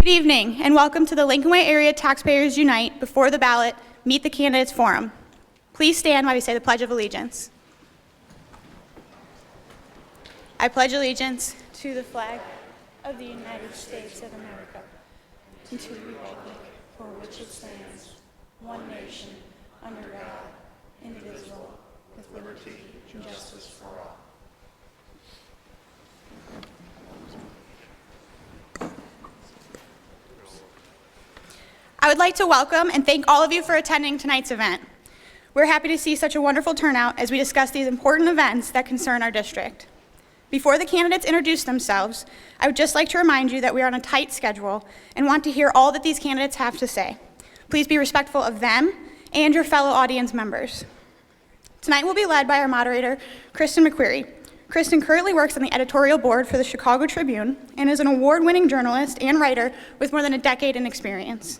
Good evening, and welcome to the Lincoln Way Area Taxpayers Unite Before the Ballot Meet the Candidates Forum. Please stand while we say the Pledge of Allegiance. I pledge allegiance to the flag of the United States of America and to the republic for which it stands, one nation, under God, indivisible, with liberty and justice for all. I would like to welcome and thank all of you for attending tonight's event. We're happy to see such a wonderful turnout as we discuss these important events that concern our district. Before the candidates introduce themselves, I would just like to remind you that we are on a tight schedule and want to hear all that these candidates have to say. Please be respectful of them and your fellow audience members. Tonight will be led by our moderator, Kristen McQuarrie. Kristen currently works on the editorial board for the Chicago Tribune and is an award-winning journalist and writer with more than a decade in experience.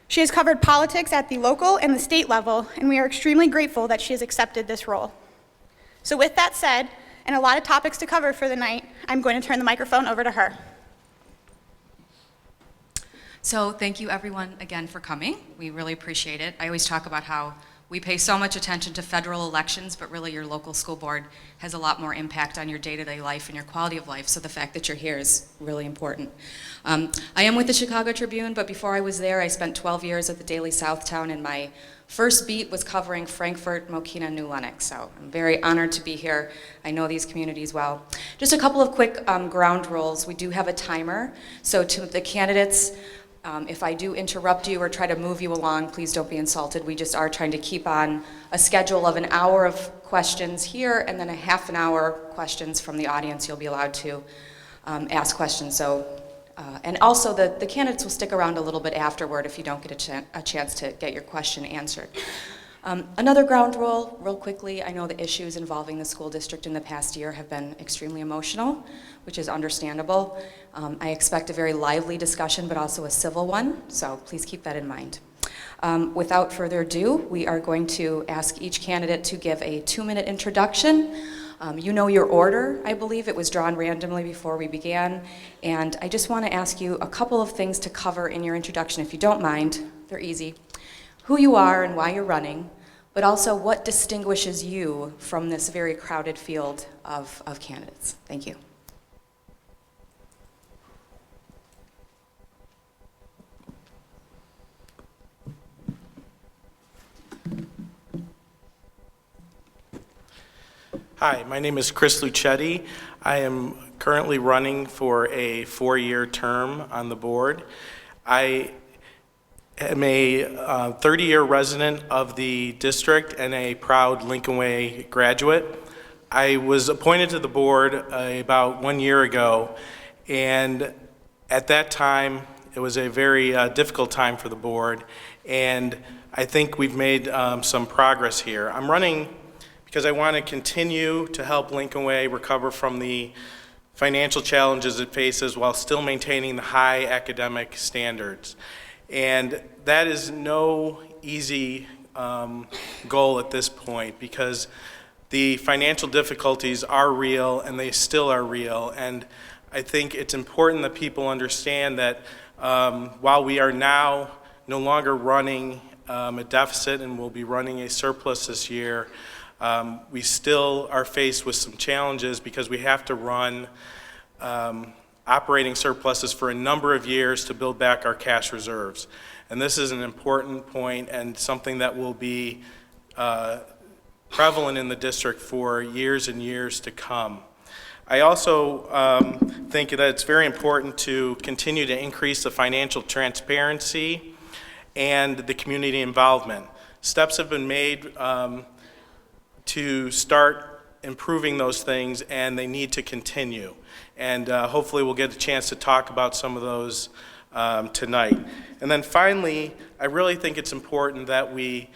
She has covered politics at the local and the state level, and we are extremely grateful that she has accepted this role. So with that said, and a lot of topics to cover for the night, I'm going to turn the microphone over to her. So thank you everyone again for coming. We really appreciate it. I always talk about how we pay so much attention to federal elections, but really your local school board has a lot more impact on your day-to-day life and your quality of life, so the fact that you're here is really important. I am with the Chicago Tribune, but before I was there, I spent 12 years at the Daily Southtown, and my first beat was covering Frankfort, Mokena, New Lenox, so I'm very honored to be here. I know these communities well. Just a couple of quick ground rules. We do have a timer, so to the candidates, if I do interrupt you or try to move you along, please don't be insulted. We just are trying to keep on a schedule of an hour of questions here and then a half an hour questions from the audience. You'll be allowed to ask questions. And also the candidates will stick around a little bit afterward if you don't get a chance to get your question answered. Another ground rule, real quickly, I know the issues involving the school district in the past year have been extremely emotional, which is understandable. I expect a very lively discussion, but also a civil one, so please keep that in mind. Without further ado, we are going to ask each candidate to give a 2-minute introduction. You know your order, I believe. It was drawn randomly before we began, and I just want to ask you a couple of things to cover in your introduction, if you don't mind. They're easy. Who you are and why you're running, but also what distinguishes you from this very crowded field of candidates. Thank you. Hi, my name is Chris Lucetti. I am currently running for a 4-year term on the board. I am a 30-year resident of the district and a proud Lincoln Way graduate. I was appointed to the board about 1 year ago, and at that time it was a very difficult time for the board, and I think we've made some progress here. I'm running because I want to continue to help Lincoln Way recover from the financial challenges it faces while still maintaining the high academic standards. And that is no easy goal at this point, because the financial difficulties are real and they still are real. And I think it's important that people understand that while we are now no longer running a deficit and will be running a surplus this year, we still are faced with some challenges because we have to run operating surpluses for a number of years to build back our cash reserves. And this is an important point and something that will be prevalent in the district for years and years to come. I also think that it's very important to continue to increase the financial transparency and the community involvement. Steps have been made to start improving those things, and they need to continue. And hopefully we'll get a chance to talk about some of those tonight. And then finally, I really think it's important that we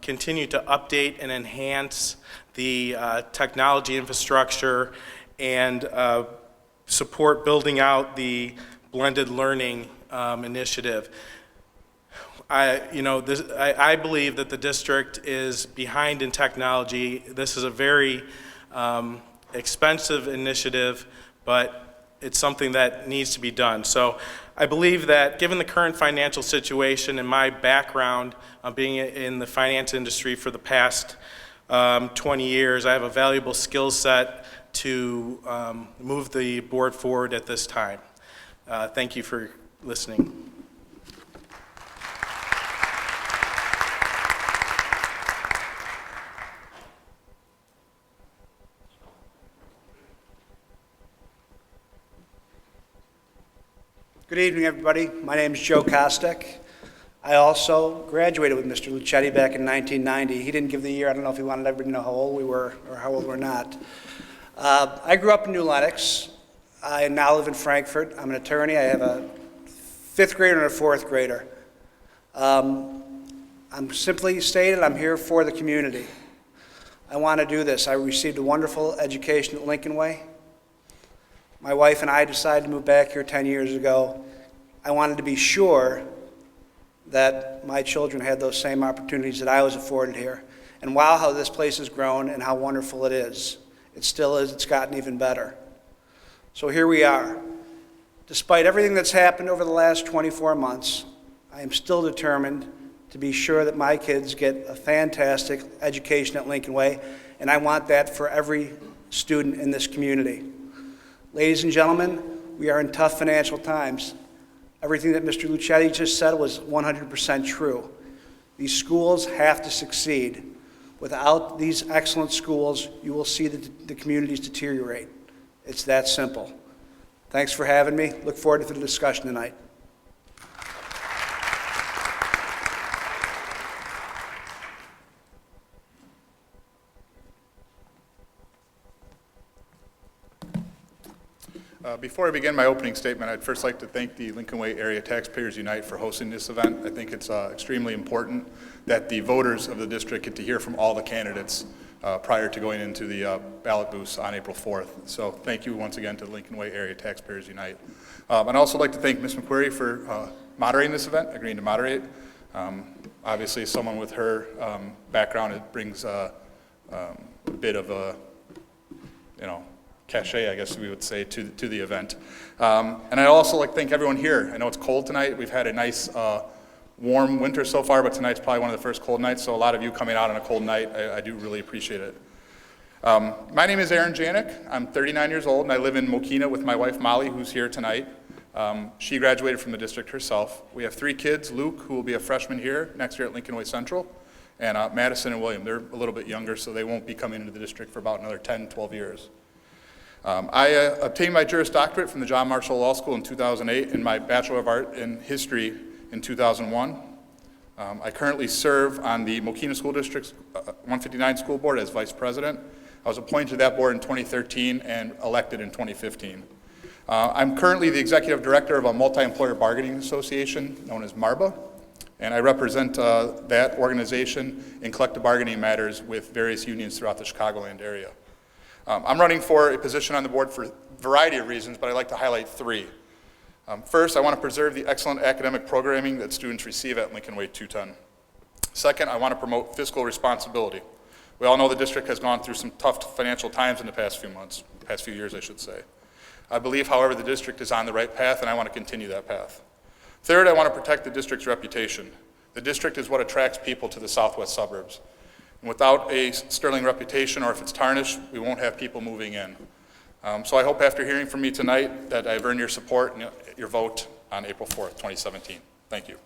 continue to update and enhance the technology infrastructure and support building out the blended learning initiative. I believe that the district is behind in technology. This is a very expensive initiative, but it's something that needs to be done. So I believe that given the current financial situation and my background being in the finance industry for the past 20 years, I have a valuable skill set to move the board forward at this time. Thank you for listening. Good evening, everybody. My name is Joe Kostek. I also graduated with Mr. Lucetti back in 1990. He didn't give the year. I don't know if he wanted everybody to know how old we were or how old we're not. I grew up in New Lenox. I now live in Frankfurt. I'm an attorney. I have a fifth grader and a fourth grader. I'm simply stated, I'm here for the community. I want to do this. I received a wonderful education at Lincoln Way. My wife and I decided to move back here 10 years ago. I wanted to be sure that my children had those same opportunities that I was afforded here. And wow, how this place has grown and how wonderful it is. It still is. It's gotten even better. So here we are. Despite everything that's happened over the last 24 months, I am still determined to be sure that my kids get a fantastic education at Lincoln Way, and I want that for every student in this community. Ladies and gentlemen, we are in tough financial times. Everything that Mr. Lucetti just said was 100% true. These schools have to succeed. Without these excellent schools, you will see the communities deteriorate. It's that simple. Thanks for having me. Look forward to the discussion tonight. Before I begin my opening statement, I'd first like to thank the Lincoln Way Area Taxpayers Unite for hosting this event. I think it's extremely important that the voters of the district get to hear from all the candidates prior to going into the ballot booths on April 4th. So thank you once again to the Lincoln Way Area Taxpayers Unite. I'd also like to thank Ms. McQuarrie for moderating this event, agreeing to moderate. Obviously, as someone with her background, it brings a bit of a, cachet, I guess we would say, to the event. And I'd also like to thank everyone here. I know it's cold tonight. We've had a nice warm winter so far, but tonight's probably one of the first cold nights, so a lot of you coming out on a cold night, I do really appreciate it. My name is Aaron Janik. I'm 39 years old, and I live in Mokina with my wife, Molly, who's here tonight. She graduated from the district herself. We have 3 kids, Luke, who will be a freshman here next year at Lincoln Way Central, and Madison and William. They're a little bit younger, so they won't be coming into the district for about another 10, 12 years. I obtained my Juris Doctorate from the John Marshall Law School in 2008 and my Bachelor of Art in History in 2001. I currently serve on the Mokina School District's 159 School Board as Vice President. I was appointed to that board in 2013 and elected in 2015. I'm currently the Executive Director of a multi-employer bargaining association known as MARBA, and I represent that organization in collective bargaining matters with various unions throughout the Chicagoland area. I'm running for a position on the board for a variety of reasons, but I'd like to highlight 3. First, I want to preserve the excellent academic programming that students receive at Lincoln Way 210. Second, I want to promote fiscal responsibility. We all know the district has gone through some tough financial times in the past few years, I should say. I believe, however, the district is on the right path, and I want to continue that path. Third, I want to protect the district's reputation. The district is what attracts people to the southwest suburbs. And without a sterling reputation, or if it's tarnished, we won't have people moving in. So I hope after hearing from me tonight that I've earned your support and your vote on April 4th, 2017. Thank you.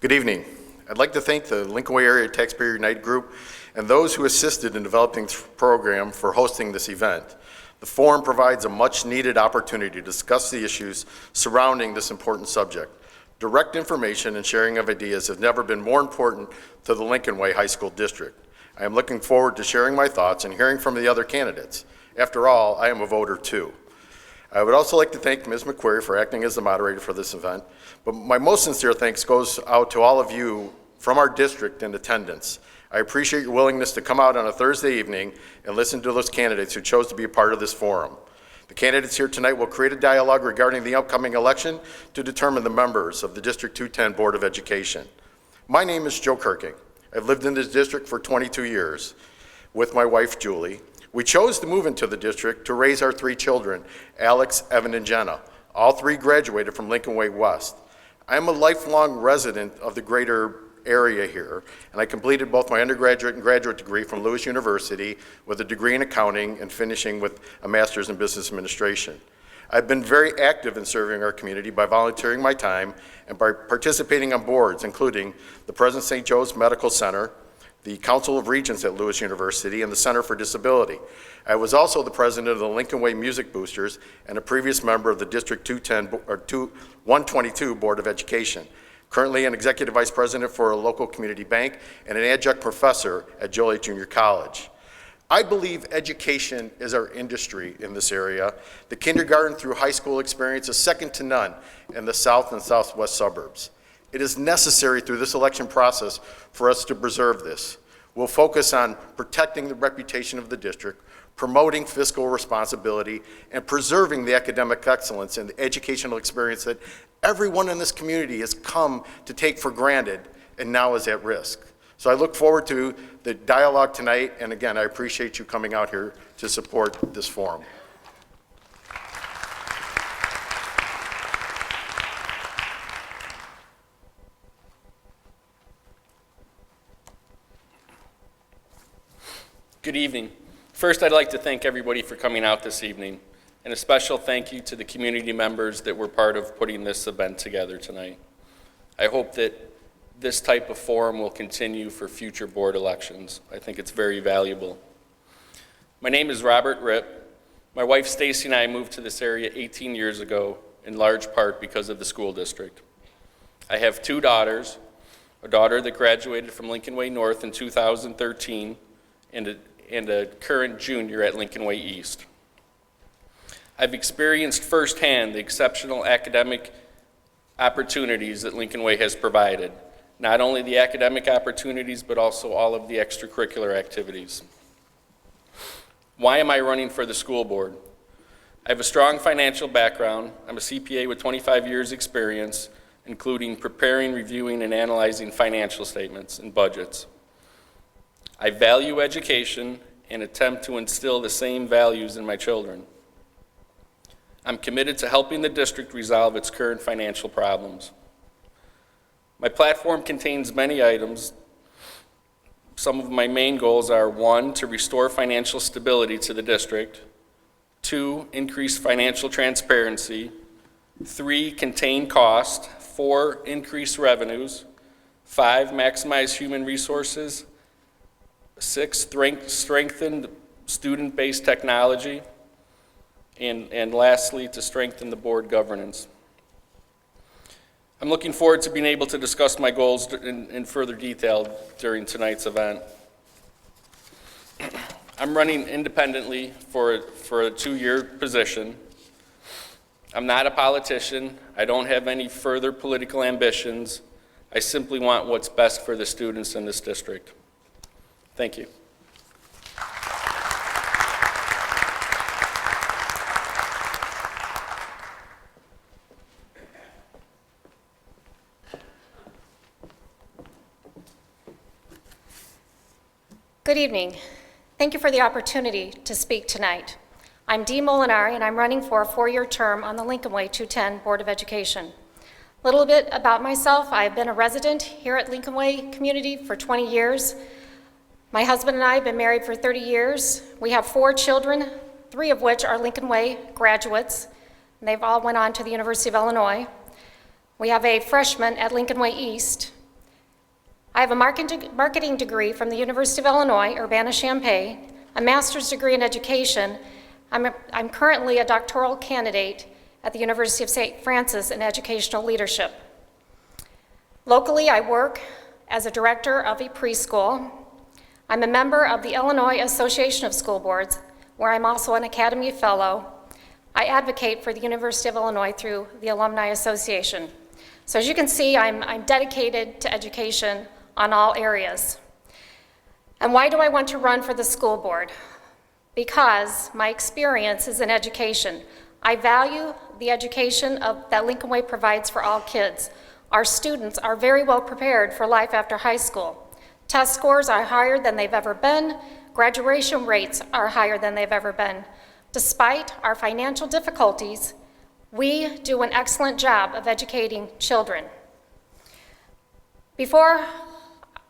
Good evening. I'd like to thank the Lincoln Way Area Taxpayer United Group and those who assisted in developing the program for hosting this event. The forum provides a much-needed opportunity to discuss the issues surrounding this important subject. Direct information and sharing of ideas have never been more important to the Lincoln Way High School District. I am looking forward to sharing my thoughts and hearing from the other candidates. After all, I am a voter too. I would also like to thank Ms. McQuarrie for acting as the moderator for this event, but my most sincere thanks goes out to all of you from our district in attendance. I appreciate your willingness to come out on a Thursday evening and listen to those candidates who chose to be a part of this forum. The candidates here tonight will create a dialogue regarding the upcoming election to determine the members of the District 210 Board of Education. My name is Joe Kirking. I've lived in this district for 22 years with my wife, Julie. We chose to move into the district to raise our 3 children, Alex, Evan, and Jenna. All 3 graduated from Lincoln Way West. I am a lifelong resident of the greater area here, and I completed both my undergraduate and graduate degree from Lewis University with a degree in accounting and finishing with a master's in business administration. I've been very active in serving our community by volunteering my time and by participating on boards, including the President St. Joe's Medical Center, the Council of Regents at Lewis University, and the Center for Disability. I was also the president of the Lincoln Way Music Boosters and a previous member of the District 122 Board of Education. Currently an executive vice president for a local community bank and an adjunct professor at Joliet Junior College. I believe education is our industry in this area. The kindergarten through high school experience is second to none in the south and southwest suburbs. It is necessary through this election process for us to preserve this. We'll focus on protecting the reputation of the district, promoting fiscal responsibility, and preserving the academic excellence and the educational experience that everyone in this community has come to take for granted and now is at risk. So I look forward to the dialogue tonight, and again, I appreciate you coming out here to support this forum. Good evening. First, I'd like to thank everybody for coming out this evening, and a special thank you to the community members that were part of putting this event together tonight. I hope that this type of forum will continue for future board elections. I think it's very valuable. My name is Robert Ripp. My wife Stacy and I moved to this area 18 years ago, in large part because of the school district. I have 2 daughters, a daughter that graduated from Lincoln Way North in 2013, and a current junior at Lincoln Way East. I've experienced firsthand the exceptional academic opportunities that Lincoln Way has provided, not only the academic opportunities, but also all of the extracurricular activities. Why am I running for the school board? I have a strong financial background. I'm a CPA with 25 years experience, including preparing, reviewing, and analyzing financial statements and budgets. I value education and attempt to instill the same values in my children. I'm committed to helping the district resolve its current financial problems. My platform contains many items. Some of my main goals are: 1, to restore financial stability to the district; 2, increase financial transparency; 3, contain cost; 4, increase revenues; 5, maximize human resources; 6, strengthen student-based technology; and lastly, to strengthen the board governance. I'm looking forward to being able to discuss my goals in further detail during tonight's event. I'm running independently for a 2-year position. I'm not a politician. I don't have any further political ambitions. I simply want what's best for the students in this district. Thank you. Good evening. Thank you for the opportunity to speak tonight. I'm Dee Molinari, and I'm running for a 4-year term on the Lincoln Way 210 Board of Education. A little bit about myself: I've been a resident here at Lincoln Way community for 20 years. My husband and I have been married for 30 years. We have 4 children, 3 of which are Lincoln Way graduates. And they've all went on to the University of Illinois. We have a freshman at Lincoln Way East. I have a marketing degree from the University of Illinois, Urbana-Champaign, a master's degree in education. I'm currently a doctoral candidate at the University of St. Francis in educational leadership. Locally, I work as a director of a preschool. I'm a member of the Illinois Association of School Boards, where I'm also an Academy Fellow. I advocate for the University of Illinois through the Alumni Association. So as you can see, I'm dedicated to education on all areas. And why do I want to run for the school board? Because my experience is in education. I value the education that Lincoln Way provides for all kids, Our students are very well prepared for life after high school. Test scores are higher than they've ever been. Graduation rates are higher than they've ever been. Despite our financial difficulties, we do an excellent job of educating children. Before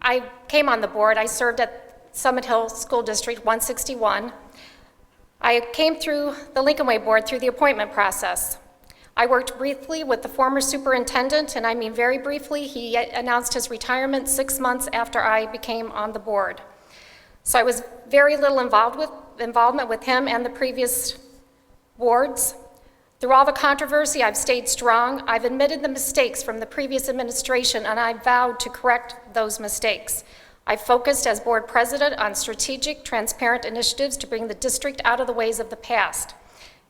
I came on the board, I served at Summit Hill School District 161. I came through the Lincoln Way Board through the appointment process. I worked briefly with the former superintendent, and I mean very briefly. He announced his retirement 6 months after I became on the board. So I was very little involvement with him and the previous boards. Through all the controversy, I've stayed strong. I've admitted the mistakes from the previous administration, and I vowed to correct those mistakes. I focused as board president on strategic, transparent initiatives to bring the district out of the ways of the past,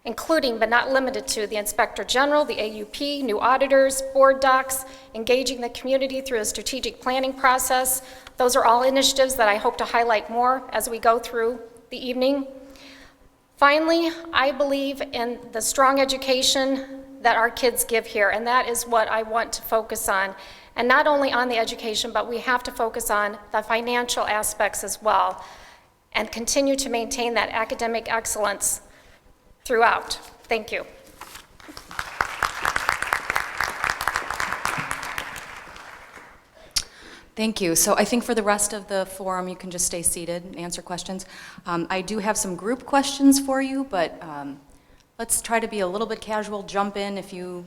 including but not limited to the Inspector General, the AUP, new auditors, board docs, engaging the community through a strategic planning process. Those are all initiatives that I hope to highlight more as we go through the evening. Finally, I believe in the strong education that our kids give here, and that is what I want to focus on. And not only on the education, but we have to focus on the financial aspects as well, and continue to maintain that academic excellence throughout. Thank you. Thank you. So I think for the rest of the forum, you can just stay seated and answer questions. I do have some group questions for you, but let's try to be a little bit casual. Jump in if you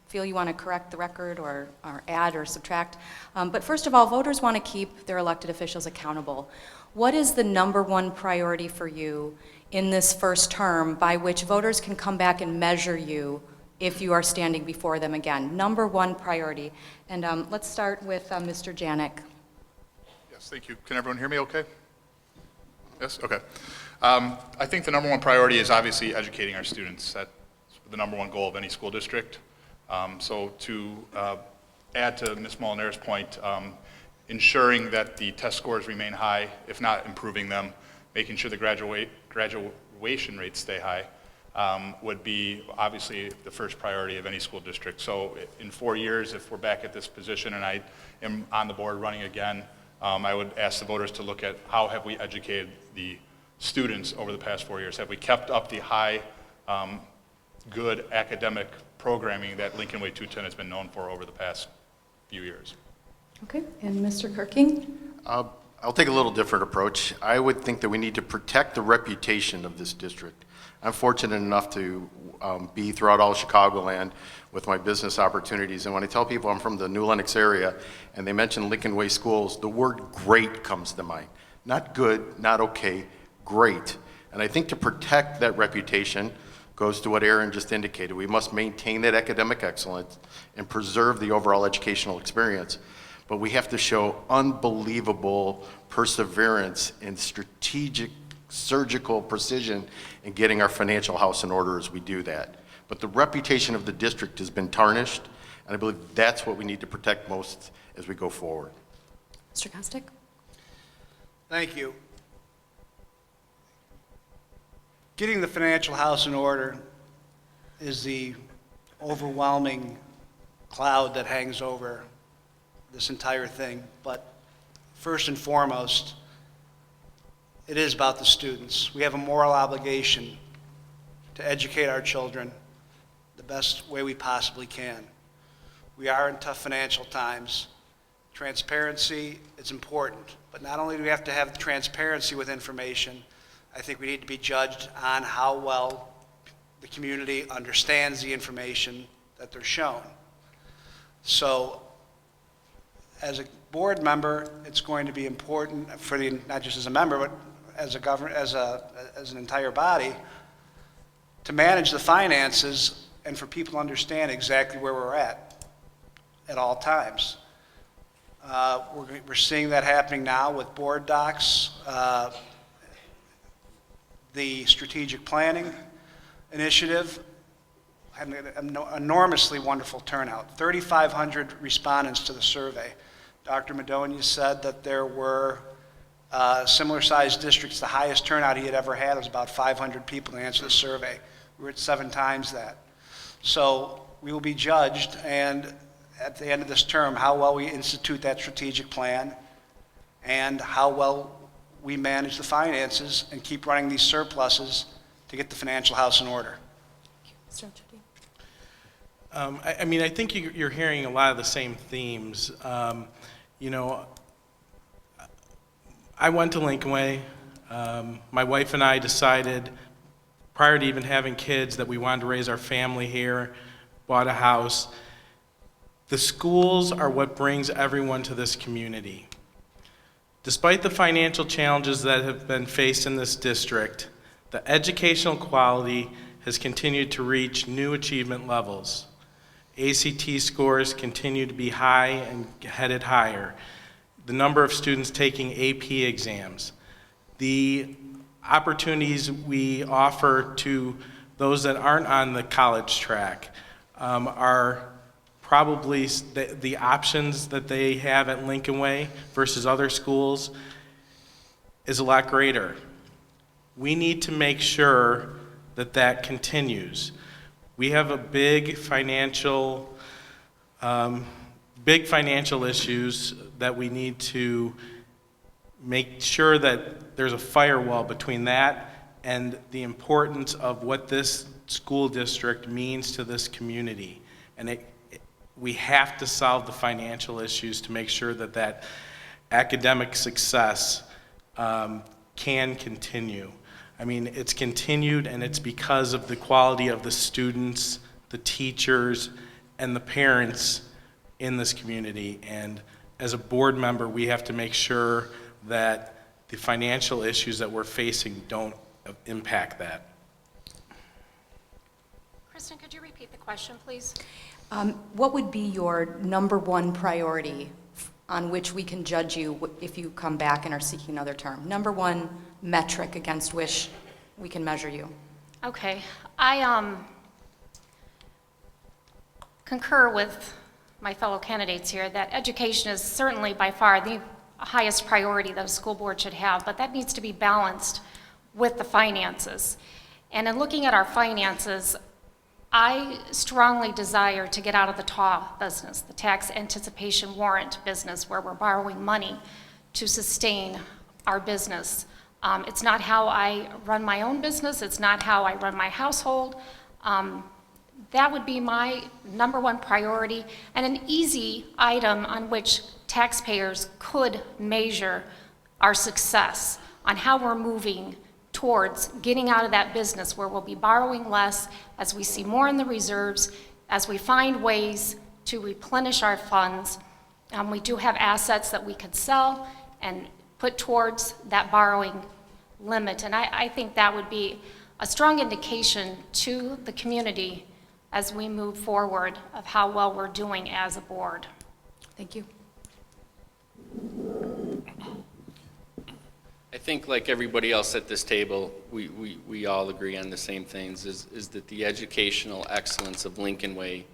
feel you want to correct the record or add or subtract. But first of all, voters want to keep their elected officials accountable. What is the #1 priority for you in this first term by which voters can come back and measure you if you are standing before them again? #1 priority. And let's start with Mr. Janik. Yes, thank you. Can everyone hear me okay? Yes? Okay. I think the #1 priority is obviously educating our students. That's the #1 goal of any school district. So to add to Ms. Molinari's point, ensuring that the test scores remain high, if not improving them, making sure the graduation rates stay high, would be obviously the first priority of any school district. So in 4 years, if we're back at this position and I am on the board running again, I would ask the voters to look at how have we educated the students over the past 4 years. Have we kept up the high, good academic programming that Lincoln Way 210 has been known for over the past few years? Okay, and Mr. Kirking? I'll take a little different approach. I would think that we need to protect the reputation of this district. I'm fortunate enough to be throughout all of Chicagoland with my business opportunities, and when I tell people I'm from the New Lenox area and they mention Lincoln Way schools, the word great comes to mind. Not good, not okay, great. And I think to protect that reputation goes to what Aaron just indicated. We must maintain that academic excellence and preserve the overall educational experience. But we have to show unbelievable perseverance and strategic, surgical precision in getting our financial house in order as we do that. But the reputation of the district has been tarnished, and I believe that's what we need to protect most as we go forward. Mr. Kostick? Thank you. Getting the financial house in order is the overwhelming cloud that hangs over this entire thing. But first and foremost, it is about the students. We have a moral obligation to educate our children the best way we possibly can. We are in tough financial times. Transparency is important, but not only do we have to have transparency with information, I think we need to be judged on how well the community understands the information that they're shown. So as a board member, it's going to be important for the, not just as a member, but as a government, as an entire body, to manage the finances and for people to understand exactly where we're at all times. We're seeing that happening now with board docs, the strategic planning initiative had an enormously wonderful turnout. 3,500 respondents to the survey. Dr. Madonia said that there were similar-sized districts. The highest turnout he had ever had was about 500 people to answer the survey. We were at 7 times that. So we will be judged, and at the end of this term, how well we institute that strategic plan and how well we manage the finances and keep running these surpluses to get the financial house in order. I mean, I think you're hearing a lot of the same themes. You know, I went to Lincoln Way. My wife and I decided, prior to even having kids, that we wanted to raise our family here, bought a house. The schools are what brings everyone to this community. Despite the financial challenges that have been faced in this district, the educational quality has continued to reach new achievement levels. ACT scores continue to be high and headed higher. The number of students taking AP exams, the opportunities we offer to those that aren't on the college track are probably the options that they have at Lincoln Way versus other schools is a lot greater. We need to make sure that that continues. We have a big financial issues that we need to make sure that there's a firewall between that and the importance of what this school district means to this community. And we have to solve the financial issues to make sure that that academic success can continue. I mean, it's continued, and it's because of the quality of the students, the teachers, and the parents in this community. And as a board member, we have to make sure that the financial issues that we're facing don't impact that. Kristen, could you repeat the question, please? What would be your number one priority on which we can judge you if you come back and are seeking another term? Number one metric against which we can measure you. Okay, I concur with my fellow candidates here that education is certainly by far the highest priority that a school board should have, but that needs to be balanced with the finances. And in looking at our finances, I strongly desire to get out of the TAW business, the tax anticipation warrant business, where we're borrowing money to sustain our business. It's not how I run my own business. It's not how I run my household. That would be my number one priority and an easy item on which taxpayers could measure our success on how we're moving towards getting out of that business where we'll be borrowing less as we see more in the reserves, as we find ways to replenish our funds. We do have assets that we could sell and put towards that borrowing limit. And I think that would be a strong indication to the community as we move forward of how well we're doing as a board. Thank you. I think like everybody else at this table, we all agree on the same things, is that the educational excellence of Lincoln Way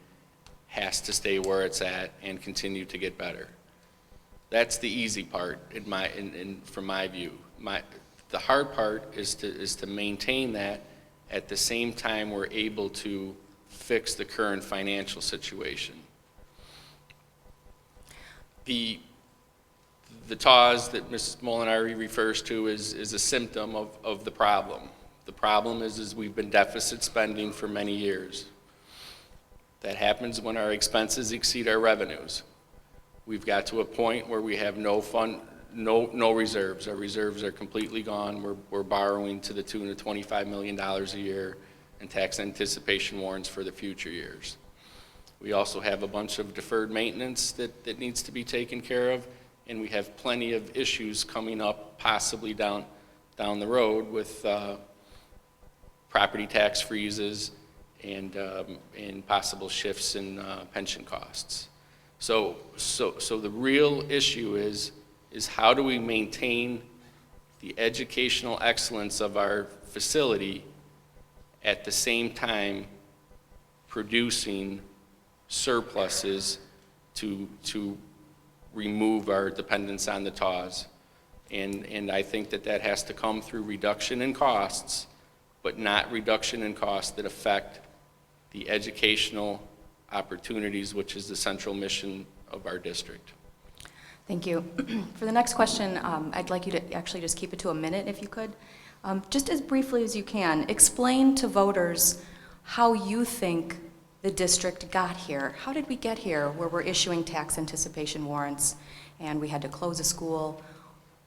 has to stay where it's at and continue to get better. That's the easy part from my view. The hard part is to maintain that at the same time we're able to fix the current financial situation. The TAWs that Ms. Molinari refers to is a symptom of the problem. The problem is we've been deficit spending for many years. That happens when our expenses exceed our revenues. We've got to a point where we have no reserves. Our reserves are completely gone. We're borrowing to the tune of $25 million a year in tax anticipation warrants for the future years. We also have a bunch of deferred maintenance that needs to be taken care of, and we have plenty of issues coming up possibly down the road with property tax freezes and possible shifts in pension costs. So the real issue is how do we maintain the educational excellence of our facility at the same time producing surpluses to remove our dependence on the TAWs. And I think that has to come through reduction in costs, but not reduction in costs that affect the educational opportunities, which is the central mission of our district. Thank you. For the next question, I'd like you to actually just keep it to a minute if you could. Just as briefly as you can, explain to voters how you think the district got here. How did we get here where we're issuing tax anticipation warrants and we had to close a school?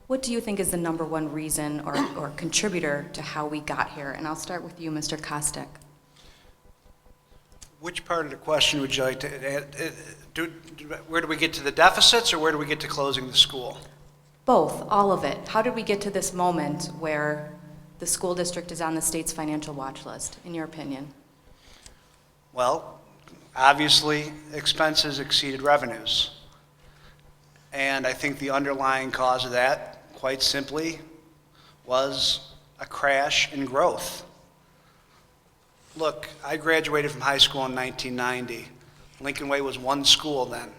What do you think is the number one reason or contributor to how we got here? And I'll start with you, Mr. Kostek. Which part of the question would you like to do? Where do we get to the deficits, or where do we get to closing the school? Both, all of it. How did we get to this moment where the school district is on the state's financial watch list, in your opinion? Well, obviously, expenses exceeded revenues. And I think the underlying cause of that, quite simply, was a crash in growth. Look, I graduated from high school in 1990. Lincoln Way was one school then.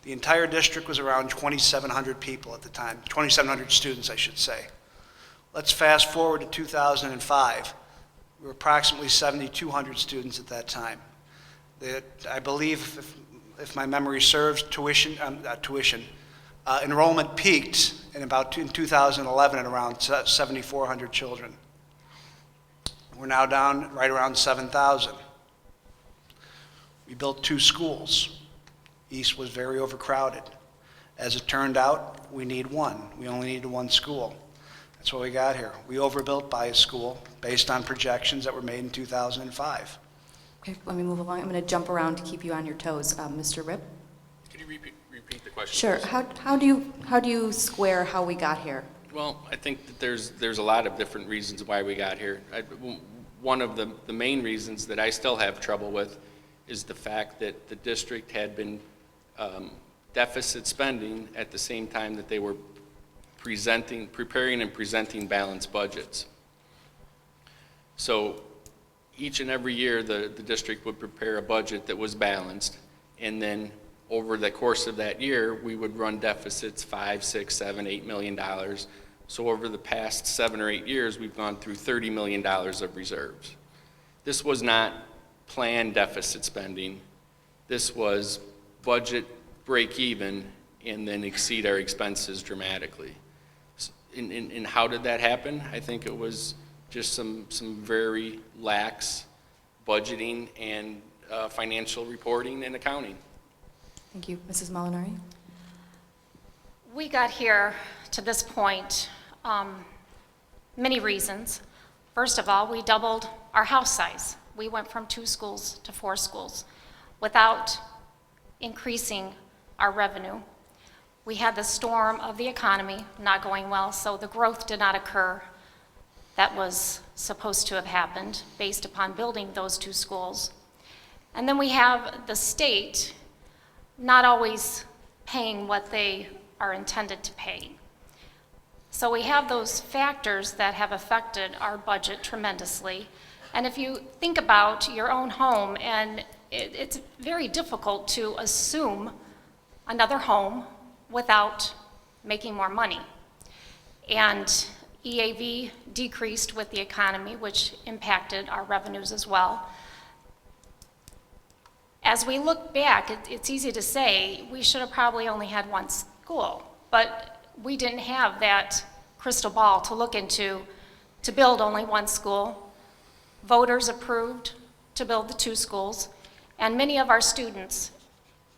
The entire district was around 2,700 people at the time, 2,700 students, I should say. Let's fast forward to 2005. We were approximately 7,200 students at that time. I believe, if my memory serves, enrollment peaked in 2011 at around 7,400 children. We're now down right around 7,000. We built 2 schools. East was very overcrowded. As it turned out, we need 1. We only needed 1 school. That's what we got here. We overbuilt by a school based on projections that were made in 2005. Okay, let me move along. I'm going to jump around to keep you on your toes. Mr. Ripp? Could you repeat the question? Sure. How do you square how we got here? Well, I think that there's a lot of different reasons why we got here. One of the main reasons that I still have trouble with is the fact that the district had been deficit spending at the same time that they were preparing and presenting balanced budgets. So each and every year, the district would prepare a budget that was balanced, and then over the course of that year, we would run deficits $5, $6, $7, $8 million. So over the past 7 or 8 years, we've gone through $30 million of reserves. This was not planned deficit spending. This was budget break even and then exceed our expenses dramatically. And how did that happen? I think it was just some very lax budgeting and financial reporting and accounting. Thank you. Mrs. Molinari? We got here to this point, many reasons. First of all, we doubled our house size. We went from 2 schools to 4 schools without increasing our revenue. We had the storm of the economy not going well, so the growth did not occur that was supposed to have happened based upon building those 2 schools. And then we have the state not always paying what they are intended to pay. So we have those factors that have affected our budget tremendously. And if you think about your own home, and it's very difficult to assume another home without making more money. And EAV decreased with the economy, which impacted our revenues as well. As we look back, it's easy to say we should have probably only had 1 school, but we didn't have that crystal ball to look into to build only 1 school. Voters approved to build the 2 schools, and many of our students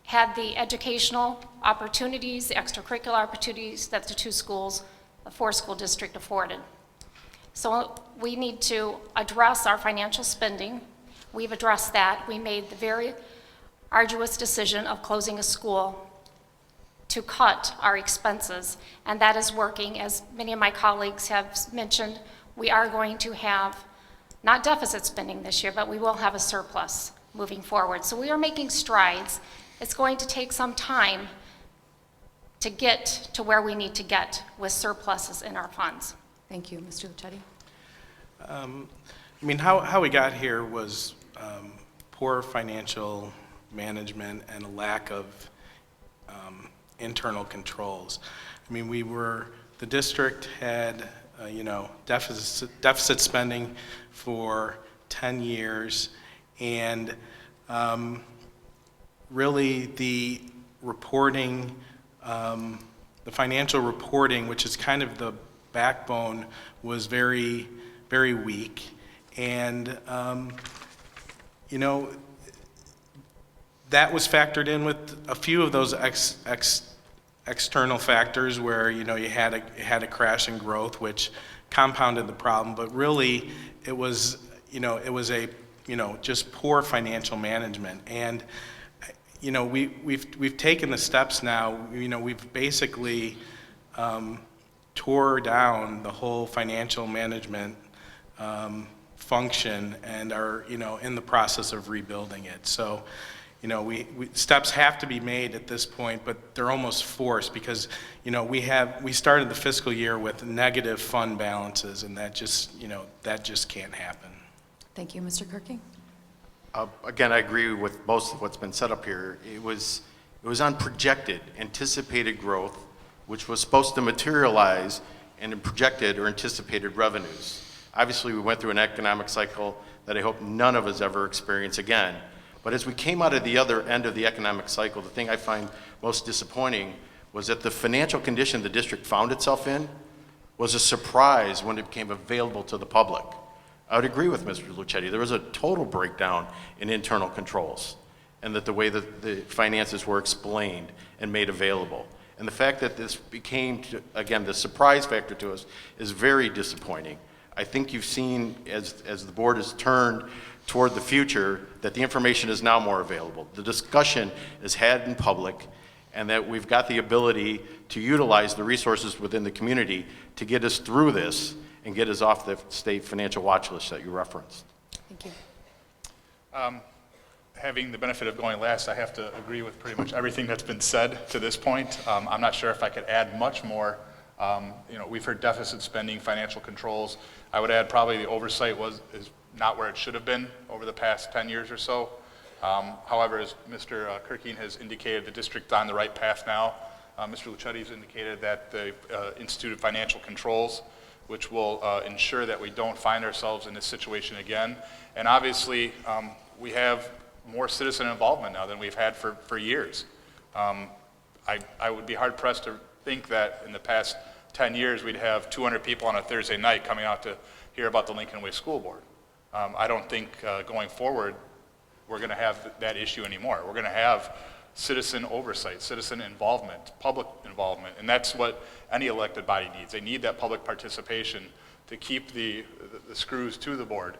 had the educational opportunities, the extracurricular opportunities that the 2 schools, the 4-school district afforded. So we need to address our financial spending. We've addressed that. We made the very arduous decision of closing a school to cut our expenses, and that is working. As many of my colleagues have mentioned, we are going to have not deficit spending this year, but we will have a surplus moving forward. So we are making strides. It's going to take some time to get to where we need to get with surpluses in our funds. Thank you. Mr. Lucetti? How we got here was poor financial management and a lack of internal controls. The district had, deficit spending for 10 years, and really the reporting, the financial reporting, which is kind of the backbone, was very, very weak. And, that was factored in with a few of those external factors where, you had a crash in growth, which compounded the problem. But really, it was, just poor financial management. And, we've taken the steps now. We've basically tore down the whole financial management function and are, in the process of rebuilding it. So, steps have to be made at this point, but they're almost forced because, we started the fiscal year with negative fund balances, and that just can't happen. Thank you, Mr. Kirking. Again, I agree with most of what's been said up here. It was on projected, anticipated growth, which was supposed to materialize in projected or anticipated revenues. Obviously, we went through an economic cycle that I hope none of us ever experience again. But as we came out of the other end of the economic cycle, the thing I find most disappointing was that the financial condition the district found itself in was a surprise when it became available to the public. I would agree with Mr. Lucetti. There was a total breakdown in internal controls, and that the way that the finances were explained and made available. And the fact that this became, again, the surprise factor to us is very disappointing. I think you've seen, as the board has turned toward the future, that the information is now more available. The discussion is had in public, and that we've got the ability to utilize the resources within the community to get us through this and get us off the state financial watch list that you referenced. Thank you. Having the benefit of going last, I have to agree with pretty much everything that's been said to this point. I'm not sure if I could add much more. We've heard deficit spending, financial controls. I would add probably the oversight is not where it should have been over the past 10 years or so. However, as Mr. Kirking has indicated, the district's on the right path now. Mr. Lucetti has indicated that the Institute of Financial Controls, which will ensure that we don't find ourselves in this situation again. And obviously, we have more citizen involvement now than we've had for years. I would be hard pressed to think that in the past 10 years we'd have 200 people on a Thursday night coming out to hear about the Lincoln Way School Board. I don't think going forward we're going to have that issue anymore. We're going to have citizen oversight, citizen involvement, public involvement, and that's what any elected body needs. They need that public participation to keep the screws to the board,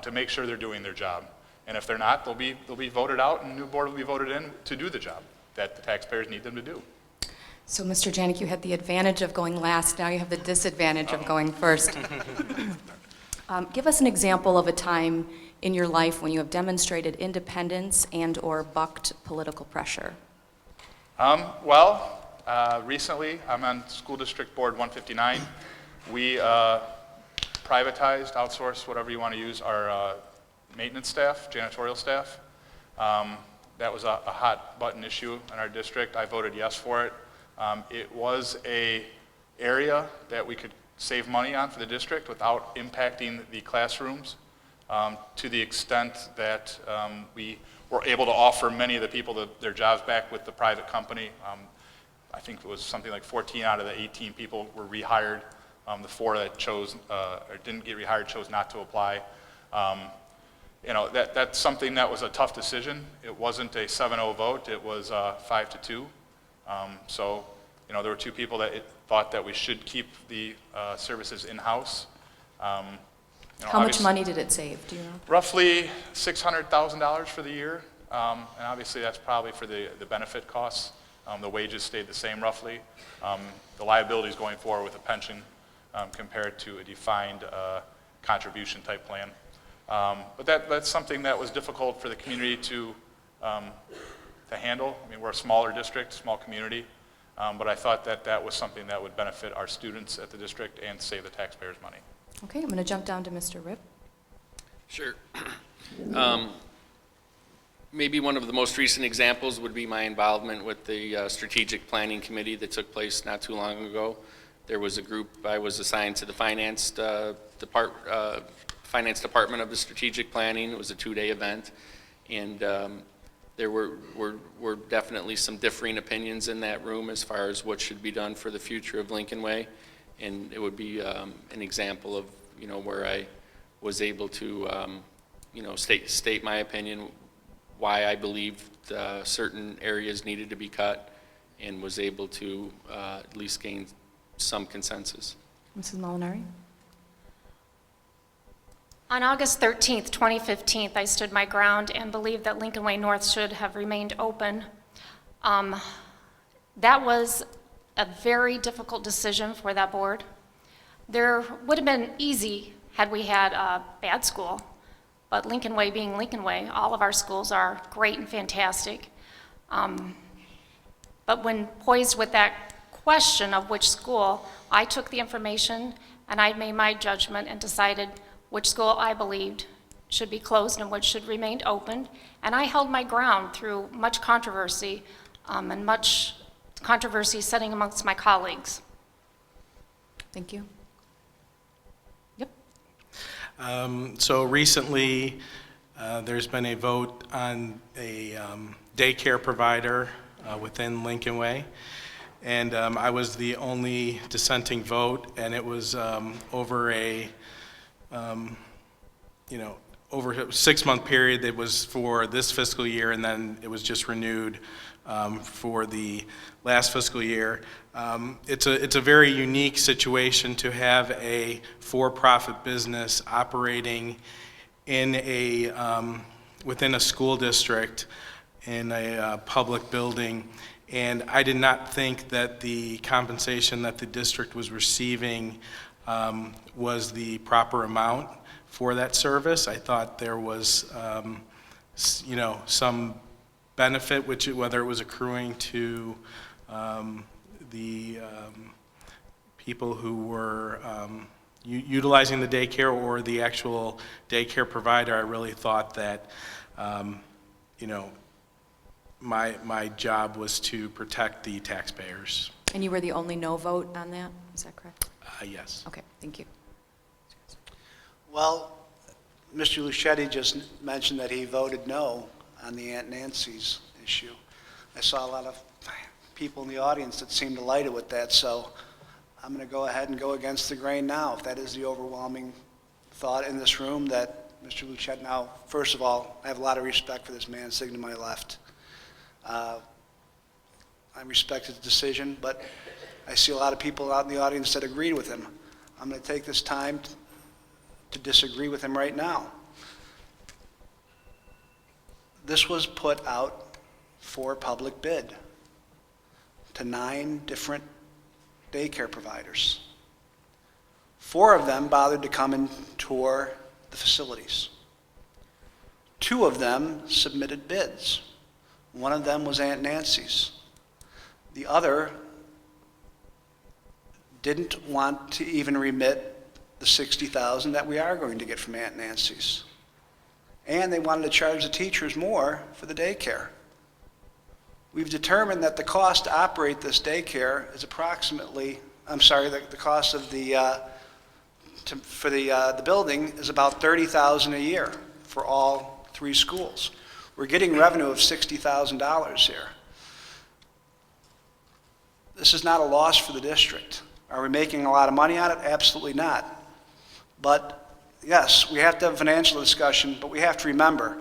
to make sure they're doing their job. And if they're not, they'll be voted out, and a new board will be voted in to do the job that the taxpayers need them to do. So, Mr. Janik, you had the advantage of going last. Now you have the disadvantage of going first. Give us an example of a time in your life when you have demonstrated independence and/or bucked political pressure. Recently, I'm on School District Board 159. We privatized, outsourced, whatever you want to use, our maintenance staff, janitorial staff. That was a hot button issue in our district. I voted yes for it. It was an area that we could save money on for the district without impacting the classrooms, to the extent that we were able to offer many of the people their jobs back with the private company. I think it was something like 14 out of the 18 people were rehired. The 4 that chose or didn't get rehired chose not to apply. That's something that was a tough decision. It wasn't a 7-0 vote. It was 5-2. There were 2 people that thought that we should keep the services in-house. How much money did it save? Do you know? Roughly $600,000 for the year. And obviously that's probably for the benefit costs. The wages stayed the same roughly. The liabilities going forward with a pension compared to a defined contribution type plan. But that's something that was difficult for the community to handle. I mean, we're a smaller district, small community, but I thought that was something that would benefit our students at the district and save the taxpayers money. Okay, I'm going to jump down to Mr. Ripp. Sure. Maybe one of the most recent examples would be my involvement with the strategic planning committee that took place not too long ago. There was a group, I was assigned to the finance department of the strategic planning. It was a 2-day event, and there were definitely some differing opinions in that room as far as what should be done for the future of Lincoln Way. And it would be an example of, where I was able to, state my opinion, why I believed certain areas needed to be cut, and was able to at least gain some consensus. Mrs. Molinari? On August 13th, 2015, I stood my ground and believed that Lincoln Way North should have remained open. That was a very difficult decision for that board. There would have been easy had we had a bad school, but Lincoln Way being Lincoln Way, all of our schools are great and fantastic. But when poised with that question of which school, I took the information and I made my judgment and decided which school I believed should be closed and which should remain open. And I held my ground through much controversy and much controversy setting amongst my colleagues. Thank you. Yep. So recently, there's been a vote on a daycare provider within Lincoln Way. And I was the only dissenting vote, and it was over a over a 6-month period. It was for this fiscal year, and then it was just renewed for the last fiscal year. It's a very unique situation to have a for-profit business operating in within a school district in a public building. And I did not think that the compensation that the district was receiving was the proper amount for that service. I thought there was, some benefit, whether it was accruing to the people who were utilizing the daycare or the actual daycare provider. I really thought that, my job was to protect the taxpayers. And you were the only no vote on that? Is that correct? Yes. Okay, thank you. Well, Mr. Luchetti just mentioned that he voted no on the Aunt Nancy's issue. I saw a lot of people in the audience that seemed delighted with that, so I'm going to go ahead and go against the grain now, if that is the overwhelming thought in this room, that Mr. Luchetti. Now, first of all, I have a lot of respect for this man sitting to my left. I respect his decision, but I see a lot of people out in the audience that agreed with him. I'm going to take this time to disagree with him right now. This was put out for public bid to 9 different daycare providers. 4 of them bothered to come and tour the facilities. 2 of them submitted bids. One of them was Aunt Nancy's. The other didn't want to even remit the $60,000 that we are going to get from Aunt Nancy's. And they wanted to charge the teachers more for the daycare. We've determined that the cost to operate this daycare is approximately, the cost of the building is about $30,000 a year for all 3 schools. We're getting revenue of $60,000 here. This is not a loss for the district. Are we making a lot of money on it? Absolutely not. But yes, we have to have a financial discussion, but we have to remember,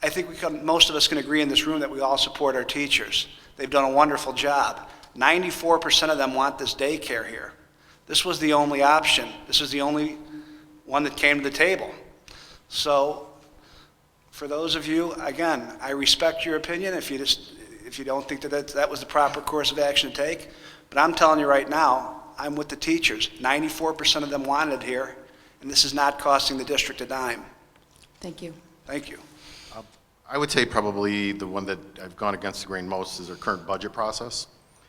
I think most of us can agree in this room that we all support our teachers. They've done a wonderful job. 94% of them want this daycare here. This was the only option. This was the only one that came to the table. So for those of you, again, I respect your opinion if you don't think that was the proper course of action to take. But I'm telling you right now, I'm with the teachers. 94% of them wanted it here, and this is not costing the district a dime. Thank you. Thank you. I would say probably the one that I've gone against the grain most is our current budget process.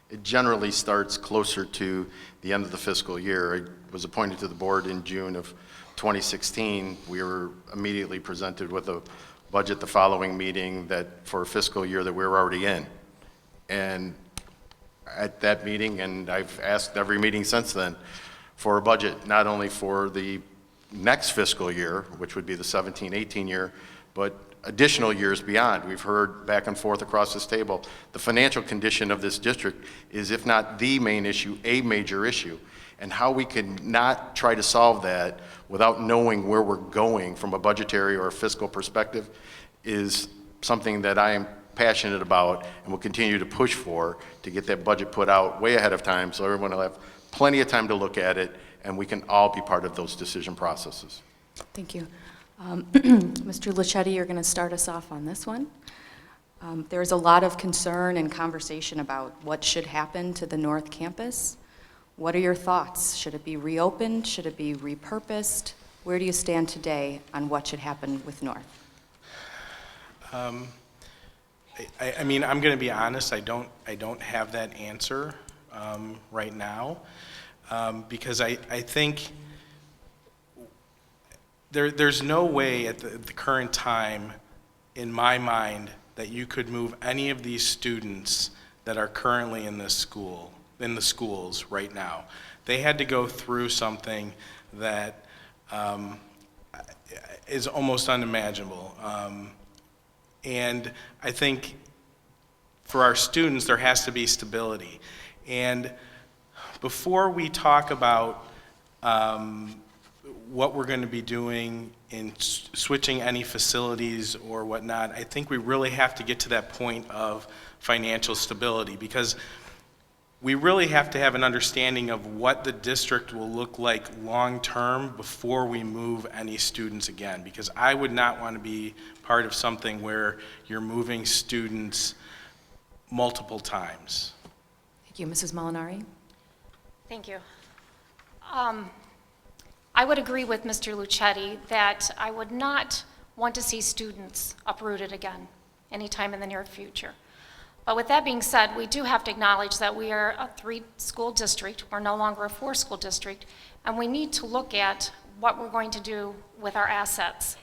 It generally starts closer to the end of the fiscal year. I was appointed to the board in June of 2016. We were immediately presented with a budget the following meeting that for a fiscal year that we were already in. And at that meeting, and I've asked every meeting since then, for a budget not only for the next fiscal year, which would be the 17-18 year, but additional years beyond. We've heard back and forth across this table, the financial condition of this district is, if not the main issue, a major issue. And how we can not try to solve that without knowing where we're going from a budgetary or a fiscal perspective is something that I am passionate about and will continue to push for, to get that budget put out way ahead of time so everyone will have plenty of time to look at it and we can all be part of those decision processes. Thank you. Mr. Luchetti, you're going to start us off on this one. There's a lot of concern and conversation about what should happen to the North Campus. What are your thoughts? Should it be reopened? Should it be repurposed? Where do you stand today on what should happen with North? I mean, I'm going to be honest, I don't have that answer right now, because I think there's no way at the current time, in my mind, that you could move any of these students that are currently in this school, in the schools right now. They had to go through something that is almost unimaginable. And I think for our students, there has to be stability. And before we talk about what we're going to be doing in switching any facilities or whatnot, I think we really have to get to that point of financial stability, because we really have to have an understanding of what the district will look like long-term before we move any students again, because I would not want to be part of something where you're moving students multiple times. Thank you. Mrs. Molinari? Thank you. I would agree with Mr. Luchetti that I would not want to see students uprooted again anytime in the near future. But with that being said, we do have to acknowledge that we are a 3-school district. We're no longer a 4-school district, and we need to look at what we're going to do with our assets.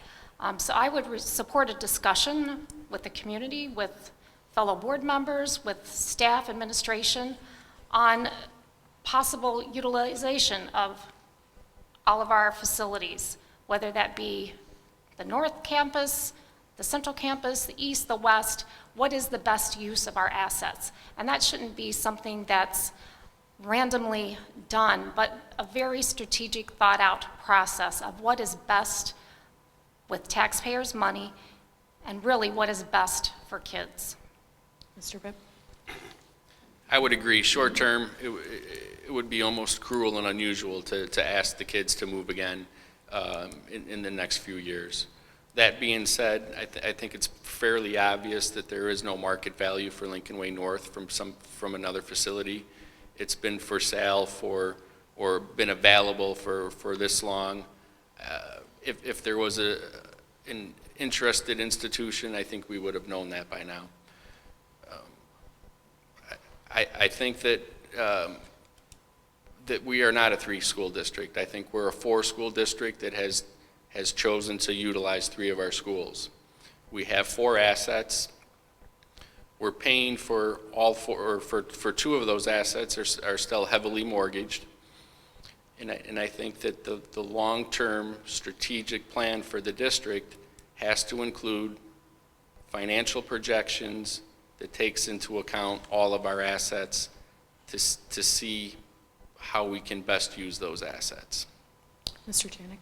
So I would support a discussion with the community, with fellow board members, with staff, administration, on possible utilization of all of our facilities, whether that be the North Campus, the Central Campus, the East, the West. What is the best use of our assets? And that shouldn't be something that's randomly done, but a very strategic, thought-out process of what is best with taxpayers' money and really what is best for kids. Mr. Bibb? I would agree. Short term, it would be almost cruel and unusual to ask the kids to move again in the next few years. That being said, I think it's fairly obvious that there is no market value for Lincoln Way North from another facility. It's been for sale or been available for this long. If there was an interested institution, I think we would have known that by now. I think that that we are not a 3-school district. I think we're a 4-school district that has chosen to utilize 3 of our schools. We have 4 assets. We're paying for all 4, or for 2 of those assets are still heavily mortgaged. And I think that the long-term strategic plan for the district has to include financial projections that takes into account all of our assets to see how we can best use those assets. Mr. Janik?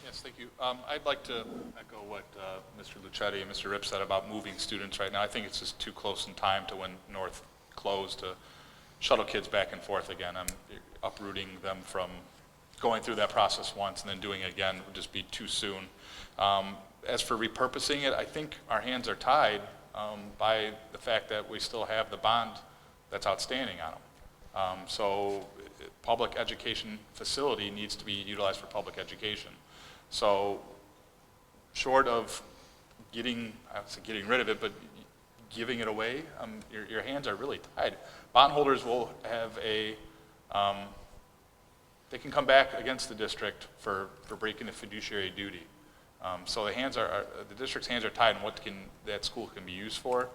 Yes, thank you. I'd like to echo what Mr. Luchetti and Mr. Ripp said about moving students right now. I think it's just too close in time to when North closed to shuttle kids back and forth again. Uprooting them from going through that process once and then doing it again would just be too soon. As for repurposing it, I think our hands are tied by the fact that we still have the bond that's outstanding on them. So public education facility needs to be utilized for public education. So short of getting rid of it, but giving it away, your hands are really tied. Bondholders will have they can come back against the district for breaking the fiduciary duty. So the district's hands are tied on what that school can be used for.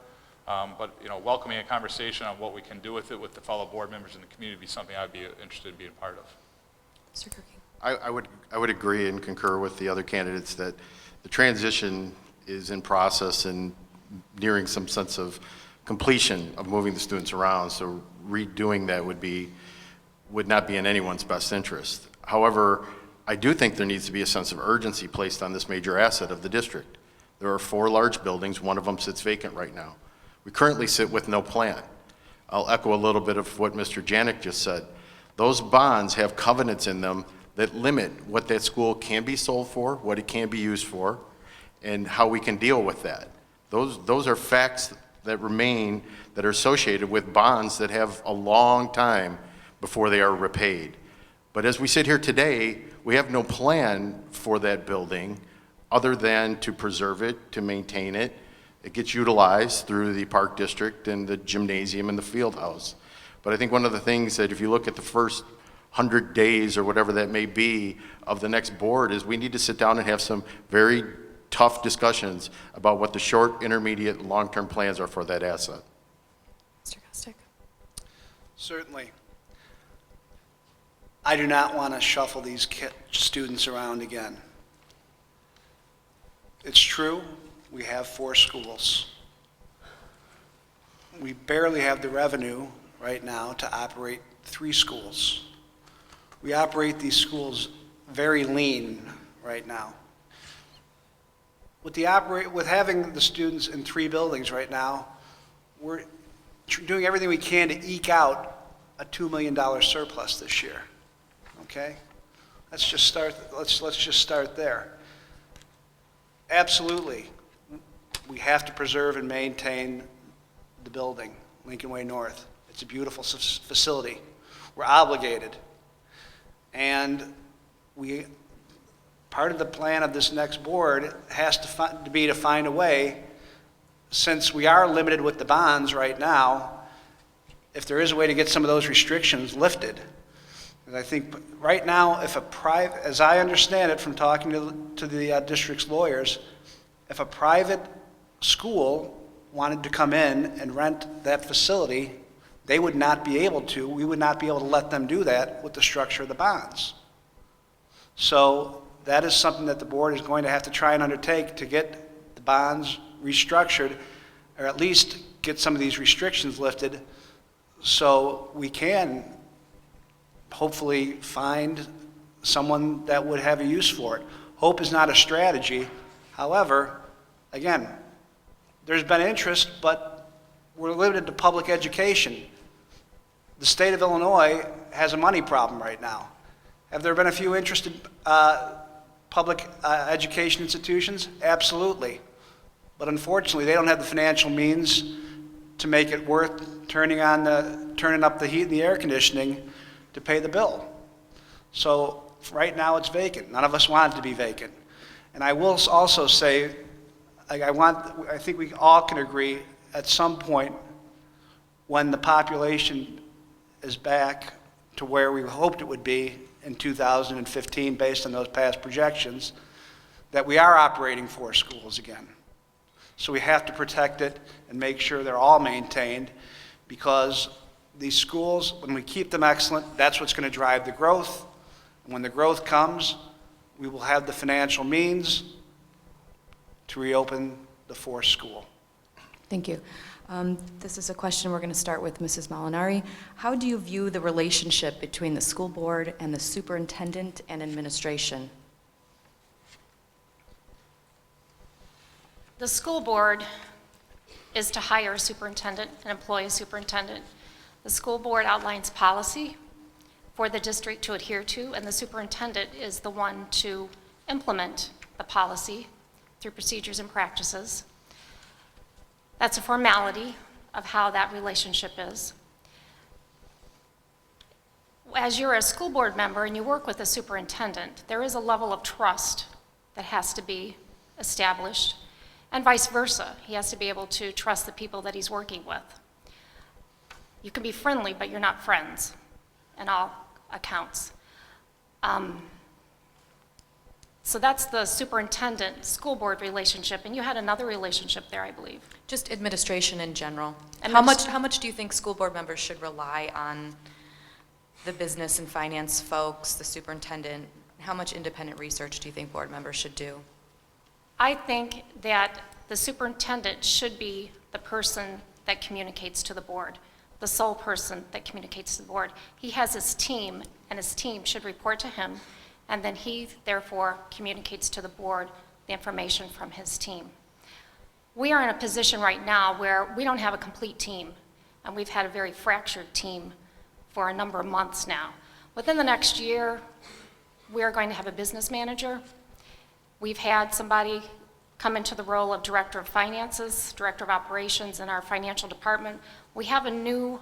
But welcoming a conversation on what we can do with it with the fellow board members in the community would be something I'd be interested in being part of. Mr. Kirking? I would agree and concur with the other candidates that the transition is in process and nearing some sense of completion of moving the students around, so redoing that would not be in anyone's best interest. However, I do think there needs to be a sense of urgency placed on this major asset of the district. There are 4 large buildings, one of them sits vacant right now. We currently sit with no plan. I'll echo a little bit of what Mr. Janik just said. Those bonds have covenants in them that limit what that school can be sold for, what it can be used for, and how we can deal with that. Those are facts that remain, that are associated with bonds that have a long time before they are repaid. But as we sit here today, we have no plan for that building other than to preserve it, to maintain it. It gets utilized through the park district and the gymnasium and the field house. But I think one of the things that if you look at the first 100 days or whatever that may be of the next board is we need to sit down and have some very tough discussions about what the short, intermediate, and long-term plans are for that asset. Mr. Gostick? Certainly. I do not want to shuffle these students around again. It's true, we have 4 schools. We barely have the revenue right now to operate 3 schools. We operate these schools very lean right now. With having the students in 3 buildings right now, we're doing everything we can to eke out a $2 million surplus this year. Okay? Let's just start there. Absolutely, we have to preserve and maintain the building, Lincoln Way North. It's a beautiful facility. We're obligated. And part of the plan of this next board has to be to find a way, since we are limited with the bonds right now, if there is a way to get some of those restrictions lifted. And I think right now, if as I understand it from talking to the district's lawyers, if a private school wanted to come in and rent that facility, they would not be able to. We would not be able to let them do that with the structure of the bonds. So that is something that the board is going to have to try and undertake to get the bonds restructured, or at least get some of these restrictions lifted, so we can hopefully find someone that would have a use for it. Hope is not a strategy. However, again, there's been interest, but we're limited to public education. The state of Illinois has a money problem right now. Have there been a few interested public education institutions? Absolutely. But unfortunately, they don't have the financial means to make it worth turning up the heat and the air conditioning to pay the bill. So right now it's vacant. None of us want it to be vacant. And I will also say, I think we all can agree at some point when the population is back to where we hoped it would be in 2015 based on those past projections, that we are operating 4 schools again. So we have to protect it and make sure they're all maintained, because these schools, when we keep them excellent, that's what's going to drive the growth. And when the growth comes, we will have the financial means to reopen the 4th school. Thank you. This is a question we're going to start with Mrs. Molinari. How do you view the relationship between the school board and the superintendent and administration? The school board is to hire a superintendent and employ a superintendent. The school board outlines policy for the district to adhere to, and the superintendent is the one to implement the policy through procedures and practices. That's a formality of how that relationship is. As you're a school board member and you work with a superintendent, there is a level of trust that has to be established, and vice versa. He has to be able to trust the people that he's working with. You can be friendly, but you're not friends in all accounts. So that's the superintendent-school board relationship, and you had another relationship there, I believe. Just administration in general. And How much do you think school board members should rely on the business and finance folks, the superintendent? How much independent research do you think board members should do? I think that the superintendent should be the person that communicates to the board, the sole person that communicates to the board. He has his team, and his team should report to him, and then he therefore communicates to the board the information from his team. We are in a position right now where we don't have a complete team, and we've had a very fractured team for a number of months now. Within the next year, we are going to have a business manager. We've had somebody come into the role of Director of Finances, Director of Operations in our financial department. We have a new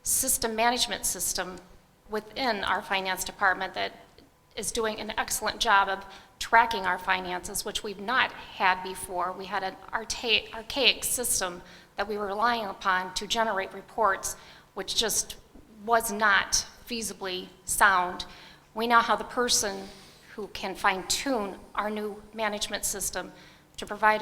system management system within our finance department that is doing an excellent job of tracking our finances, which we've not had before. We had an archaic system that we were relying upon to generate reports, which just was not feasibly sound. We now have the person who can fine-tune our new management system to provide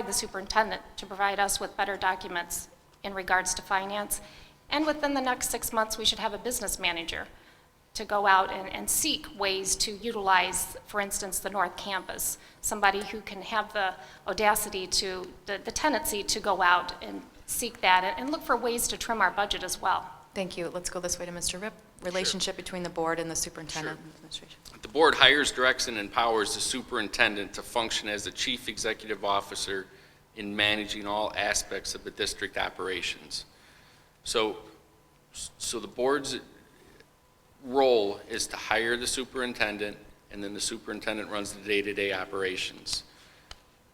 the superintendent to provide us with better documents in regards to finance. And within the next 6 months, we should have a business manager to go out and seek ways to utilize, for instance, the North Campus, somebody who can have the audacity to, the tendency to go out and seek that and look for ways to trim our budget as well. Thank you. Let's go this way to Mr. Ripp. Relationship between the board and the superintendent and administration. The board hires, directs, and empowers the superintendent to function as the chief executive officer in managing all aspects of the district operations. So the board's role is to hire the superintendent, and then the superintendent runs the day-to-day operations.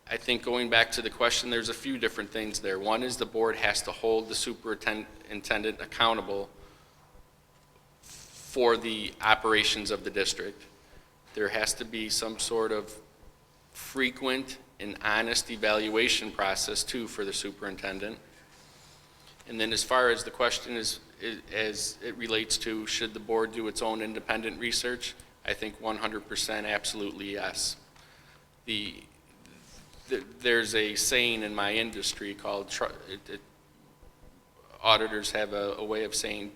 I think going back to the question, there's a few different things there. One is the board has to hold the superintendent accountable for the operations of the district. There has to be some sort of frequent and honest evaluation process too for the superintendent. And then as far as the question is, as it relates to should the board do its own independent research, I think 100% absolutely yes. There's a saying in my industry called, auditors have a way of saying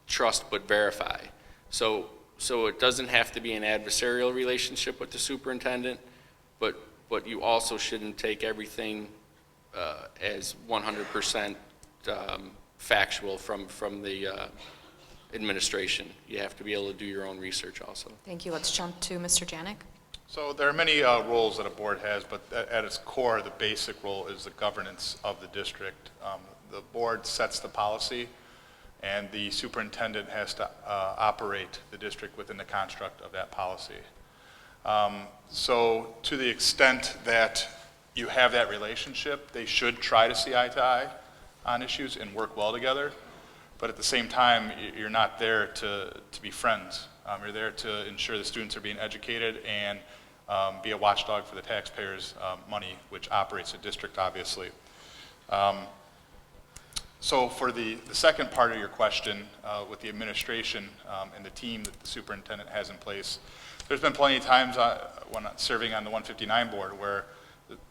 trust but verify. So it doesn't have to be an adversarial relationship with the superintendent, but you also shouldn't take everything as 100% factual from the administration. You have to be able to do your own research also. Thank you. Let's jump to Mr. Janik. So there are many roles that a board has, but at its core, the basic role is the governance of the district. The board sets the policy, and the superintendent has to operate the district within the construct of that policy. So to the extent that you have that relationship, they should try to see eye to eye on issues and work well together. But at the same time, you're not there to be friends. You're there to ensure the students are being educated and be a watchdog for the taxpayers' money, which operates the district, obviously. So for the second part of your question, with the administration and the team that the superintendent has in place, there's been plenty of times when serving on the 159 board where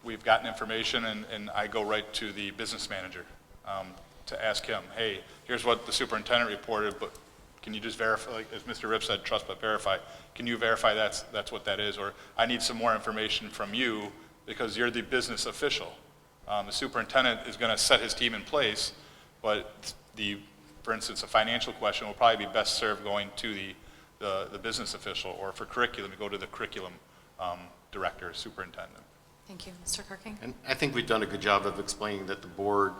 we've gotten information and I go right to the business manager to ask him, hey, here's what the superintendent reported, but can you just verify, like, as Mr. Ripp said, trust but verify. Can you verify that's what that is? Or I need some more information from you because you're the business official. The superintendent is going to set his team in place, but for instance, a financial question will probably be best served going to the business official, or for curriculum, you go to the curriculum director, superintendent. Thank you. Mr. Kirking? And I think we've done a good job of explaining that the board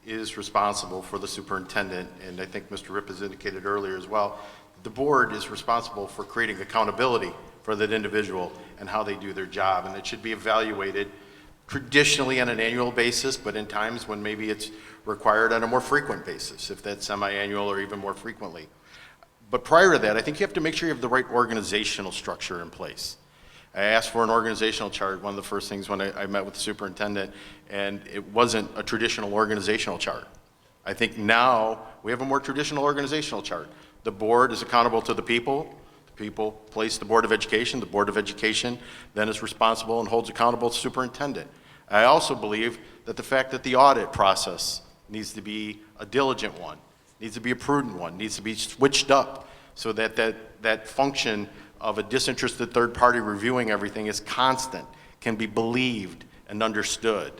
is responsible for the superintendent, and I think Mr. Ripp has indicated earlier as well, the board is responsible for creating accountability for that individual and how they do their job, and it should be evaluated traditionally on an annual basis, but in times when maybe it's required on a more frequent basis, if that's semi-annual or even more frequently. But prior to that, I think you have to make sure you have the right organizational structure in place. I asked for an organizational chart, one of the first things when I met with the superintendent, and it wasn't a traditional organizational chart. I think now we have a more traditional organizational chart. The board is accountable to the people place the Board of Education, the Board of Education then is responsible and holds accountable the superintendent. I also believe that the fact that the audit process needs to be a diligent one, needs to be a prudent one, needs to be switched up so that that function of a disinterested third party reviewing everything is constant, can be believed and understood.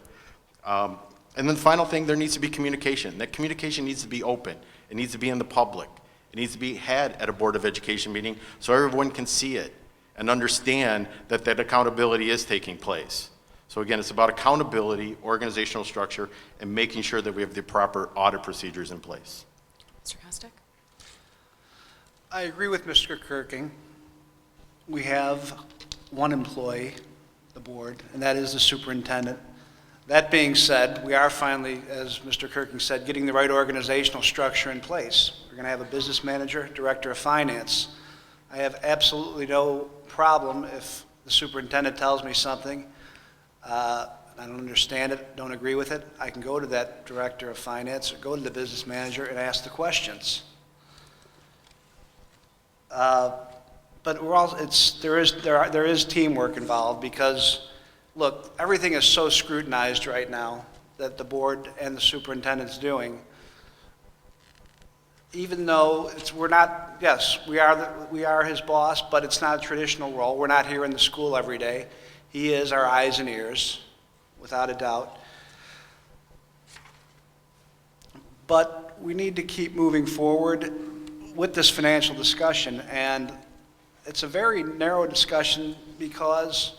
And then the final thing, there needs to be communication. That communication needs to be open. It needs to be in the public. It needs to be had at a Board of Education meeting so everyone can see it and understand that that accountability is taking place. So again, it's about accountability, organizational structure, and making sure that we have the proper audit procedures in place. Mr. Hostek? I agree with Mr. Kirking. We have one employee, the board, and that is the superintendent. That being said, we are finally, as Mr. Kirking said, getting the right organizational structure in place. We're going to have a business manager, director of finance. I have absolutely no problem if the superintendent tells me something, I don't understand it, don't agree with it, I can go to that director of finance or go to the business manager and ask the questions. But we're all, there is teamwork involved because, look, everything is so scrutinized right now that the board and the superintendent's doing. Even though we're not, yes, we are his boss, but it's not a traditional role. We're not here in the school every day. He is our eyes and ears, without a doubt. But we need to keep moving forward with this financial discussion, and it's a very narrow discussion because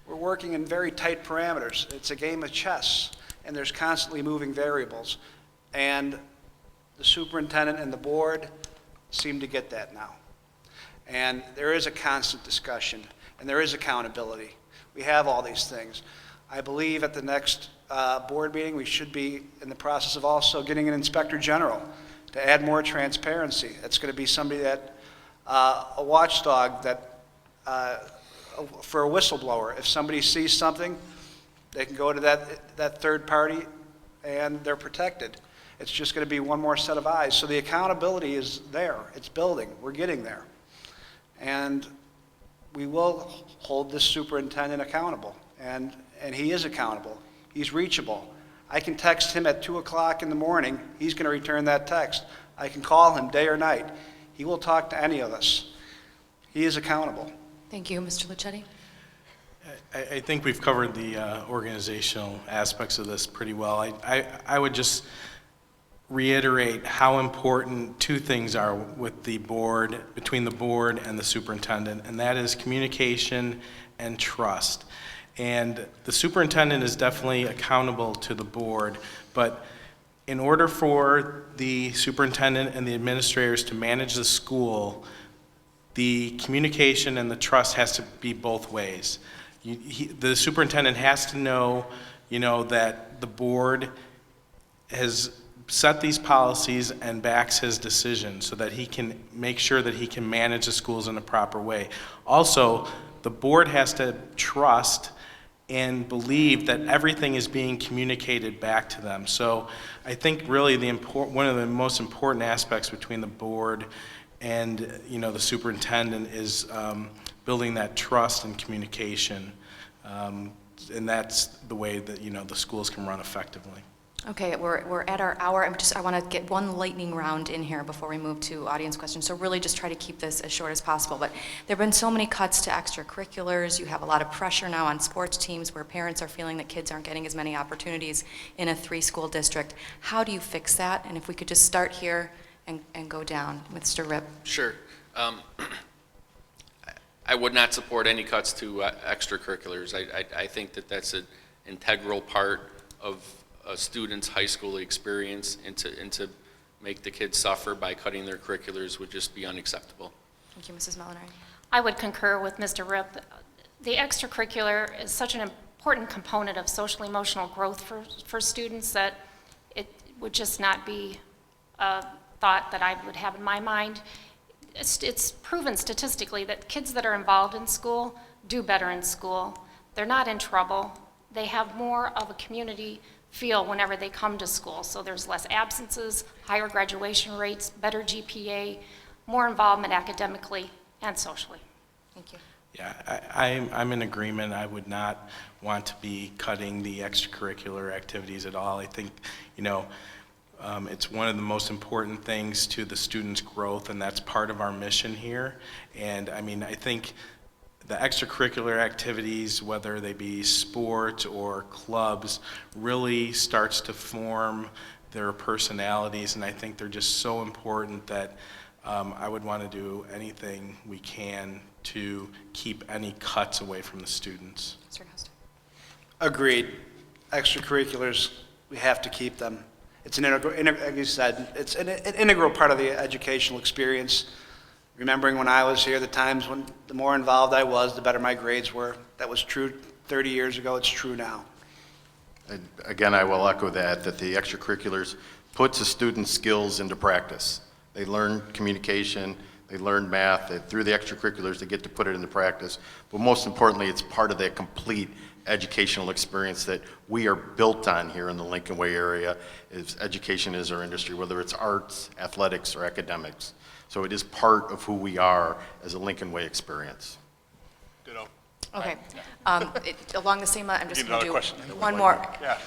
we're working in very tight parameters. It's a game of chess, and there's constantly moving variables. And the superintendent and the board seem to get that now. And there is a constant discussion, and there is accountability. We have all these things. I believe at the next board meeting, we should be in the process of also getting an inspector general to add more transparency. It's going to be somebody that, a watchdog that, for a whistleblower. If somebody sees something, they can go to that third party and they're protected. It's just going to be one more set of eyes. So the accountability is there. It's building. We're getting there. And we will hold this superintendent accountable. And he is accountable. He's reachable. I can text him at 2 o'clock in the morning. He's going to return that text. I can call him day or night. He will talk to any of us. He is accountable. Thank you. Mr. Lucetti? I think we've covered the organizational aspects of this pretty well. I would just reiterate how important two things are with the board, between the board and the superintendent, and that is communication and trust. And the superintendent is definitely accountable to the board, but in order for the superintendent and the administrators to manage the school, the communication and the trust has to be both ways. The superintendent has to know, that the board has set these policies and backs his decision so that he can make sure that he can manage the schools in a proper way. Also, the board has to trust and believe that everything is being communicated back to them. So I think really one of the most important aspects between the board and the superintendent is building that trust and communication, and that's the way that the schools can run effectively. Okay, we're at our hour. I want to get one lightning round in here before we move to audience questions. So really just try to keep this as short as possible. But there have been so many cuts to extracurriculars. You have a lot of pressure now on sports teams where parents are feeling that kids aren't getting as many opportunities in a 3-school district. How do you fix that? And if we could just start here and go down. Mr. Ripp. Sure. I would not support any cuts to extracurriculars. I think that that's an integral part of a student's high school experience, and to make the kids suffer by cutting their curriculars would just be unacceptable. Thank you, Mrs. Molinari. I would concur with Mr. Ripp. The extracurricular is such an important component of social emotional growth for students that it would just not be a thought that I would have in my mind. It's proven statistically that kids that are involved in school do better in school. They're not in trouble. They have more of a community feel whenever they come to school. So there's less absences, higher graduation rates, better GPA, more involvement academically and socially. Thank you. Yeah, I'm in agreement. I would not want to be cutting the extracurricular activities at all. I think, It's one of the most important things to the students' growth, and that's part of our mission here. And I mean, I think the extracurricular activities, whether they be sports or clubs, really starts to form their personalities, and I think they're just so important that I would want to do anything we can to keep any cuts away from the students. Mr. Costa. Agreed. Extracurriculars, we have to keep them. It's an integral, like you said, it's an integral part of the educational experience. Remembering when I was here, the times when the more involved I was, the better my grades were. That was true 30 years ago, it's true now. And again, I will echo that the extracurriculars puts the students' skills into practice. They learn communication, they learn math, through the extracurriculars they get to put it into practice. But most importantly, it's part of that complete educational experience that we are built on here in the Lincoln Way area. Education is our industry, whether it's arts, athletics, or academics. So it is part of who we are as a Lincoln Way experience. Ditto. Okay. Along the same line, I'm just Need going to another do question. one more. Yeah.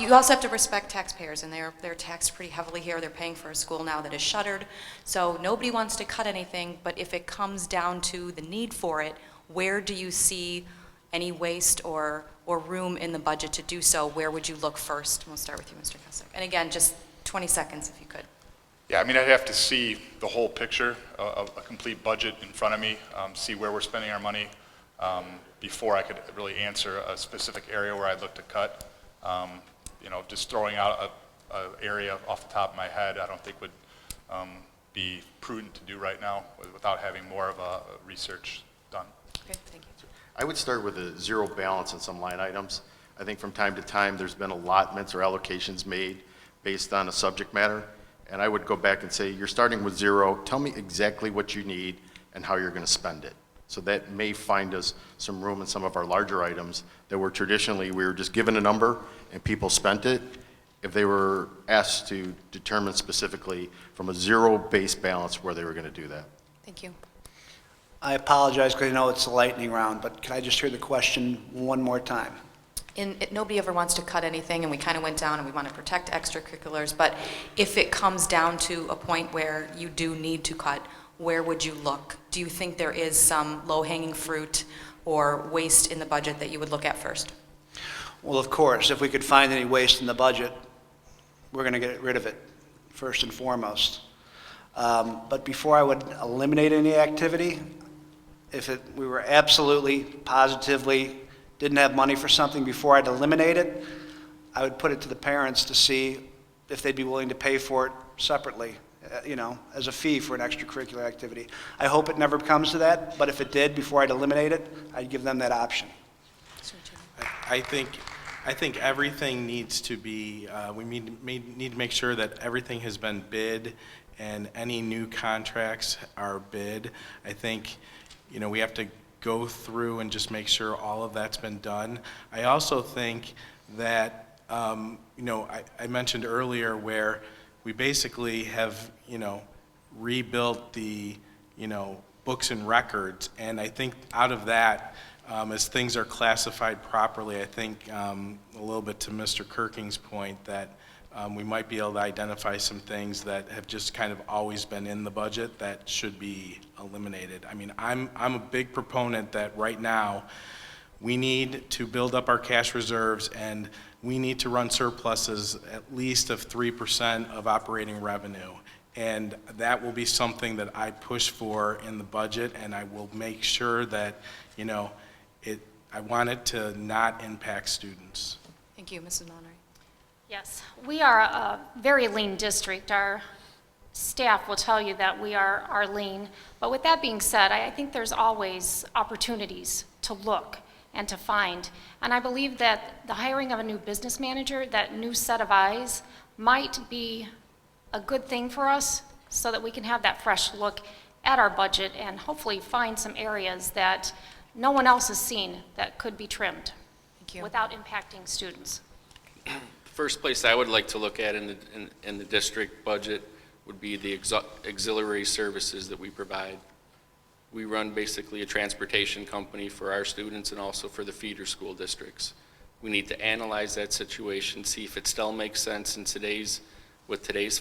You also have to respect taxpayers, and they're taxed pretty heavily here. They're paying for a school now that is shuttered. So nobody wants to cut anything, but if it comes down to the need for it, where do you see any waste or room in the budget to do so? Where would you look first? We'll start with you, Mr. Kessler. And again, just 20 seconds if you could. Yeah, I mean, I'd have to see the whole picture, a complete budget in front of me, see where we're spending our money before I could really answer a specific area where I'd look to cut. You know, just throwing out an area off the top of my head, I don't think would be prudent to do right now without having more of a research done. Okay, thank you. I would start with a zero balance in some line items. I think from time to time, there's been allotments or allocations made based on a subject matter. And I would go back and say, you're starting with zero, tell me exactly what you need and how you're going to spend it. So that may find us some room in some of our larger items that were traditionally, we were just given a number and people spent it. If they were asked to determine specifically from a zero-based balance where they were going to do that. Thank you. I apologize because I know it's a lightning round, but can I just hear the question one more time? Nobody ever wants to cut anything, and we kind of went down and we want to protect extracurriculars, but if it comes down to a point where you do need to cut, where would you look? Do you think there is some low-hanging fruit or waste in the budget that you would look at first? Well, of course, if we could find any waste in the budget, we're going to get rid of it, first and foremost. But before I would eliminate any activity, if we were absolutely, positively didn't have money for something before I'd eliminate it, I would put it to the parents to see if they'd be willing to pay for it separately, you know, as a fee for an extracurricular activity. I hope it never comes to that, but if it did, before I'd eliminate it, I'd give them that option. I think everything needs to be, we need to make sure that everything has been bid and any new contracts are bid. I think, you know, we have to go through and just make sure all of that's been done. I also think that, you know, I mentioned earlier where we basically have, you know, rebuilt the, you know, books and records, and I think out of that, as things are classified properly, I think a little bit to Mr. Kirking's point that we might be able to identify some things that have just kind of always been in the budget that should be eliminated. I mean, I'm a big proponent that right now we need to build up our cash reserves and we need to run surpluses at least of 3% of operating revenue. And that will be something that I push for in the budget, and I will make sure that, you know, I want it to not impact students. Thank you, Mrs. Molinari. Yes, we are a very lean district. Our staff will tell you that we are lean. But with that being said, I think there's always opportunities to look and to find. And I believe that the hiring of a new business manager, that new set of eyes, might be a good thing for us so that we can have that fresh look at our budget and hopefully find some areas that no one else has seen that could be trimmed Thank you. without impacting students. First place I would like to look at in the district budget would be the auxiliary services that we provide. We run basically a transportation company for our students and also for the feeder school districts. We need to analyze that situation, see if it still makes sense in today's with today's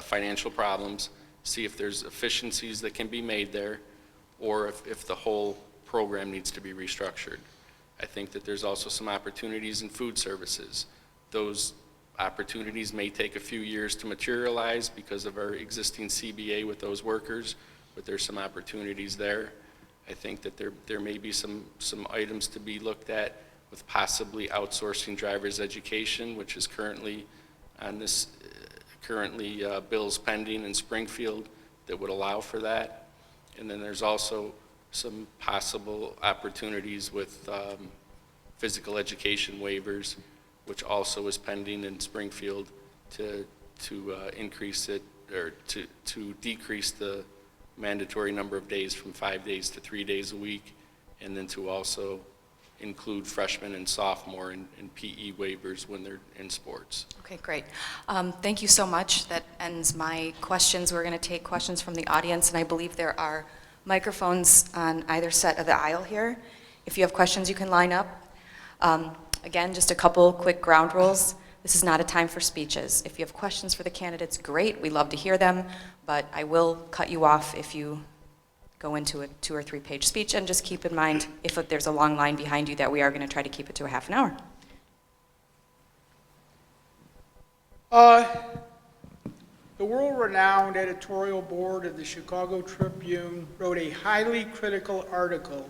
financial problems, see if there's efficiencies that can be made there, or if the whole program needs to be restructured. I think that there's also some opportunities in food services. Those opportunities may take a few years to materialize because of our existing CBA with those workers, but there's some opportunities there. I think that there may be some items to be looked at with possibly outsourcing driver's education, which is currently on this, bills pending in Springfield that would allow for that. And then there's also some possible opportunities with physical education waivers, which also is pending in Springfield to increase it, or to decrease the mandatory number of days from 5 days to 3 days a week, and then to also include freshmen and sophomore in PE waivers when they're in sports. Okay, great. Thank you so much. That ends my questions. We're going to take questions from the audience, and I believe there are microphones on either set of the aisle here. If you have questions, you can line up. Again, just a couple quick ground rules. This is not a time for speeches. If you have questions for the candidates, great. We love to hear them, but I will cut you off if you go into a 2 or 3 page speech, and just keep in mind if there's a long line behind you that we are going to try to keep it to a half an hour. The world-renowned editorial board of the Chicago Tribune wrote a highly critical article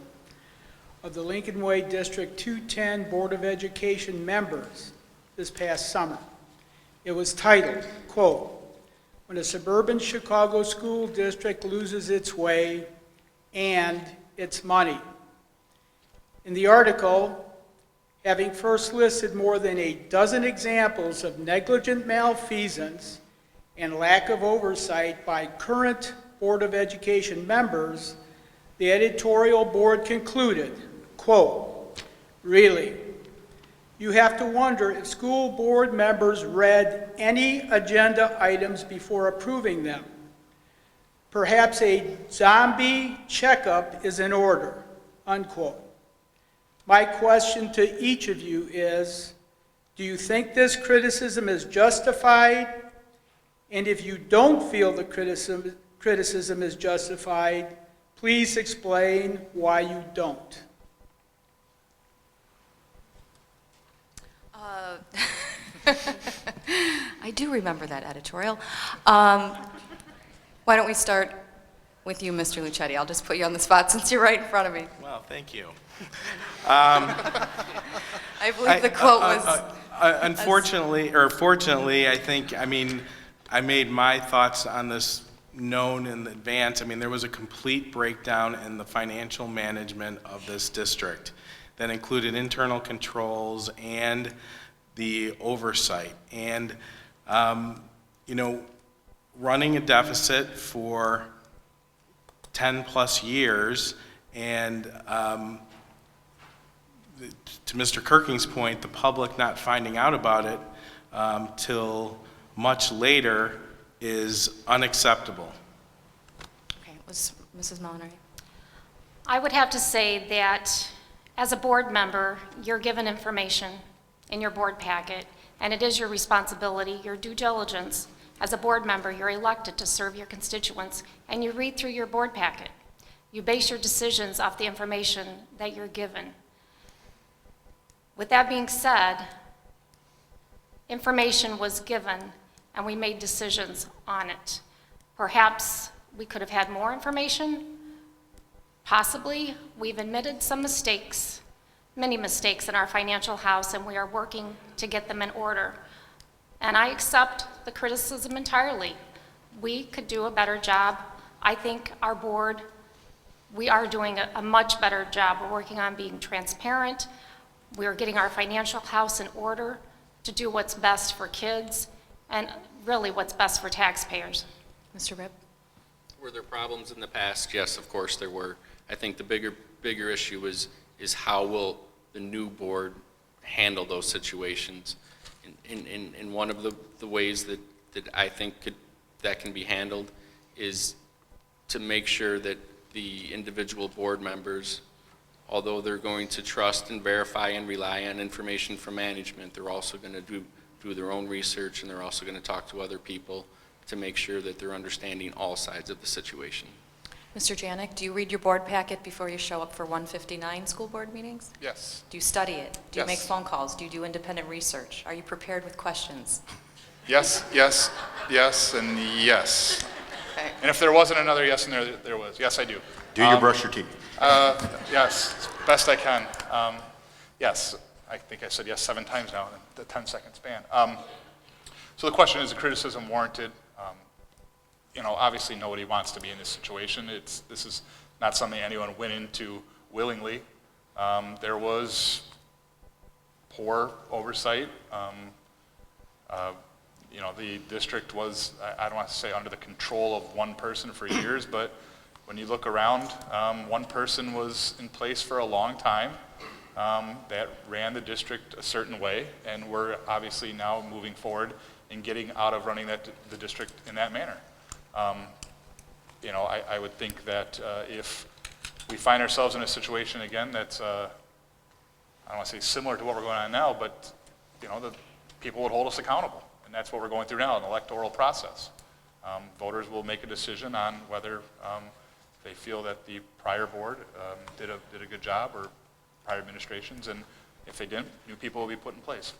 of the Lincoln Way District 210 Board of Education members this past summer. It was titled, quote, "When a suburban Chicago school district loses its way and its money." In the article, having first listed more than a dozen examples of negligent malfeasance and lack of oversight by current Board of Education members, the editorial board concluded, quote, "Really, you have to wonder if school board members read any agenda items before approving them. Perhaps a zombie checkup is in order," unquote. My question to each of you is, do you think this criticism is justified? And if you don't feel the criticism is justified, please explain why you don't. I do remember that editorial. Why don't we start with you, Mr. Lucetti? I'll just put you on the spot since you're right in front of me. Well, thank you. I believe the quote was... Unfortunately, or fortunately, I think, I made my thoughts on this known in advance. There was a complete breakdown in the financial management of this district that included internal controls and the oversight. And, running a deficit for 10 plus years, and to Mr. Kirking's point, the public not finding out about it till much later is unacceptable. Okay, was Mrs. Molinari? I would have to say that as a board member, you're given information in your board packet, and it is your responsibility, your due diligence. As a board member, you're elected to serve your constituents, and you read through your board packet. You base your decisions off the information that you're given. With that being said, information was given, and we made decisions on it. Perhaps we could have had more information. Possibly, we've admitted some mistakes, many mistakes in our financial house, and we are working to get them in order. And I accept the criticism entirely. We could do a better job. I think our board, we are doing a much better job. We're working on being transparent. We're getting our financial house in order to do what's best for kids and really what's best for taxpayers. Mr. Ripp? Were there problems in the past? Yes, of course there were. I think the bigger issue is how will the new board handle those situations. And one of the ways that I think that can be handled is to make sure that the individual board members, although they're going to trust and verify and rely on information from management, they're also going to do do their own research, and they're also going to talk to other people to make sure that they're understanding all sides of the situation. Mr. Janik, do you read your board packet before you show up for 159 school board meetings? Yes. Do you study it? Do you make Yes. phone calls? Do you do independent research? Are you prepared with questions? Yes, yes, yes, and yes. Okay. And if there wasn't another yes in there, there was. Yes, I do. Do you brush your teeth? Yes, best I can. Yes, I think I said yes 7 times now in the 10-second span. So the question is, the criticism warranted? You know, obviously nobody wants to be in this situation. This is not something anyone went into willingly. There was poor oversight. You know, the district was, I don't want to say under the control of one person for years, but when you look around, one person was in place for a long time that ran the district a certain way, and we're obviously now moving forward and getting out of running the district in that manner. You know, I would think that if we find ourselves in a situation again that's, I don't want to say similar to what we're going on now, but, you know, the people would hold us accountable. And that's what we're going through now, an electoral process. Voters will make a decision on whether they feel that the prior board did a good job, or prior administrations, and if they didn't, new people will be put in place.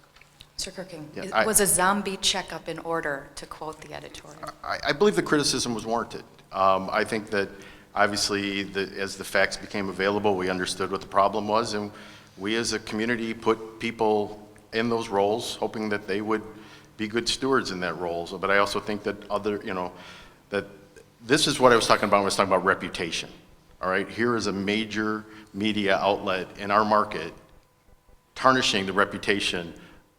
Mr. Kirking, Yeah, was a zombie checkup in order, to quote the editorial? I believe the criticism was warranted. I think that obviously, as the facts became available, we understood what the problem was, and we as a community put people in those roles, hoping that they would be good stewards in that role. But I also think that that this is what I was talking about when I was talking about reputation. All right, here is a major media outlet in our market tarnishing the reputation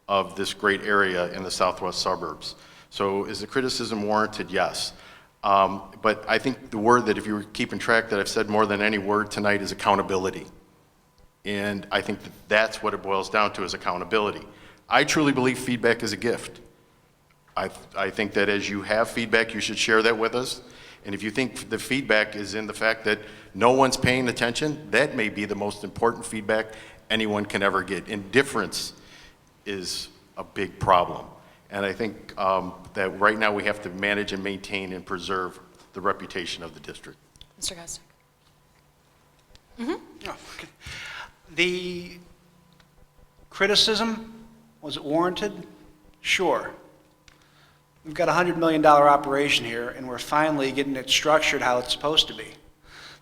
of this great area in the southwest suburbs. So is the criticism warranted? Yes. But I think the word that, if you were keeping track, that I've said more than any word tonight, is accountability. And I think that that's what it boils down to, is accountability. I truly believe feedback is a gift. I think that as you have feedback, you should share that with us. And if you think the feedback is in the fact that no one's paying attention, that may be the most important feedback anyone can ever get. Indifference is a big problem. And I think that right now we have to manage and maintain and preserve the reputation of the district. Mr. Gostick? Oh, okay. The criticism, was it warranted? Sure. We've got a $100 million operation here, and we're finally getting it structured how it's supposed to be.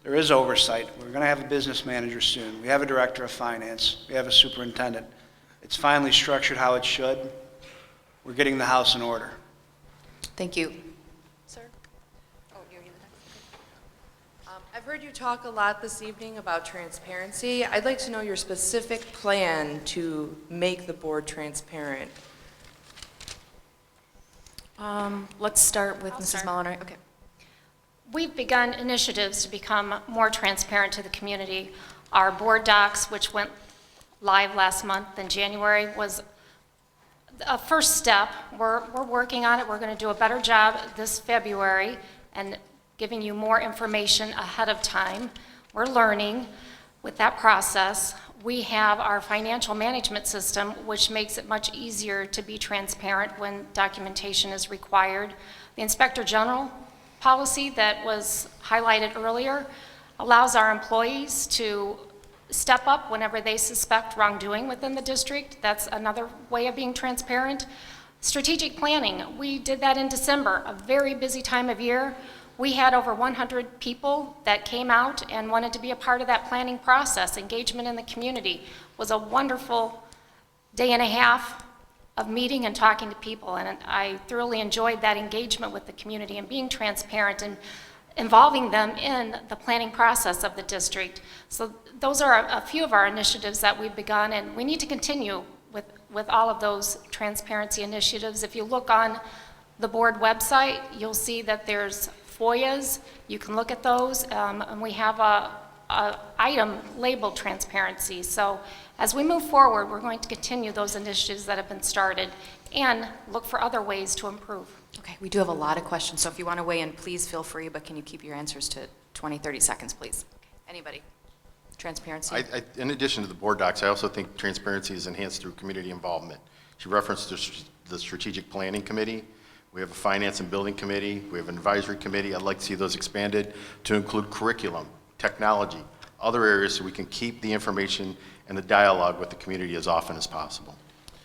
There is oversight. We're going to have a business manager soon. We have a director of finance. We have a superintendent. It's finally structured how it should. We're getting the house in order. Thank you. Sir? Oh, you're the next. I've heard you talk a lot this evening about transparency. I'd like to know your specific plan to make the board transparent. Let's start with I'll Mrs. start. Molinari. Okay. We've begun initiatives to become more transparent to the community. Our board docs, which went live last month in January, was a first step. We're working on it. We're going to do a better job this February and giving you more information ahead of time. We're learning with that process. We have our financial management system, which makes it much easier to be transparent when documentation is required. The Inspector General policy that was highlighted earlier allows our employees to step up whenever they suspect wrongdoing within the district. That's another way of being transparent. Strategic planning, we did that in December, a very busy time of year. We had over 100 people that came out and wanted to be a part of that planning process. Engagement in the community was a wonderful day and a half of meeting and talking to people, and I thoroughly enjoyed that engagement with the community and being transparent and involving them in the planning process of the district. So those are a few of our initiatives that we've begun, and we need to continue with all of those transparency initiatives. If you look on the board website, you'll see that there's FOIAs. You can look at those, and we have a item labeled transparency. So as we move forward, we're going to continue those initiatives that have been started and look for other ways to improve. Okay, we do have a lot of questions, so if you want to weigh in, please feel free, but can you keep your answers to 20, 30 seconds, please? Anybody? Transparency? In addition to the board docs, I also think transparency is enhanced through community involvement. She referenced the Strategic Planning Committee. We have a Finance and Building Committee. We have an Advisory Committee. I'd like to see those expanded to include curriculum, technology, other areas so we can keep the information and the dialogue with the community as often as possible.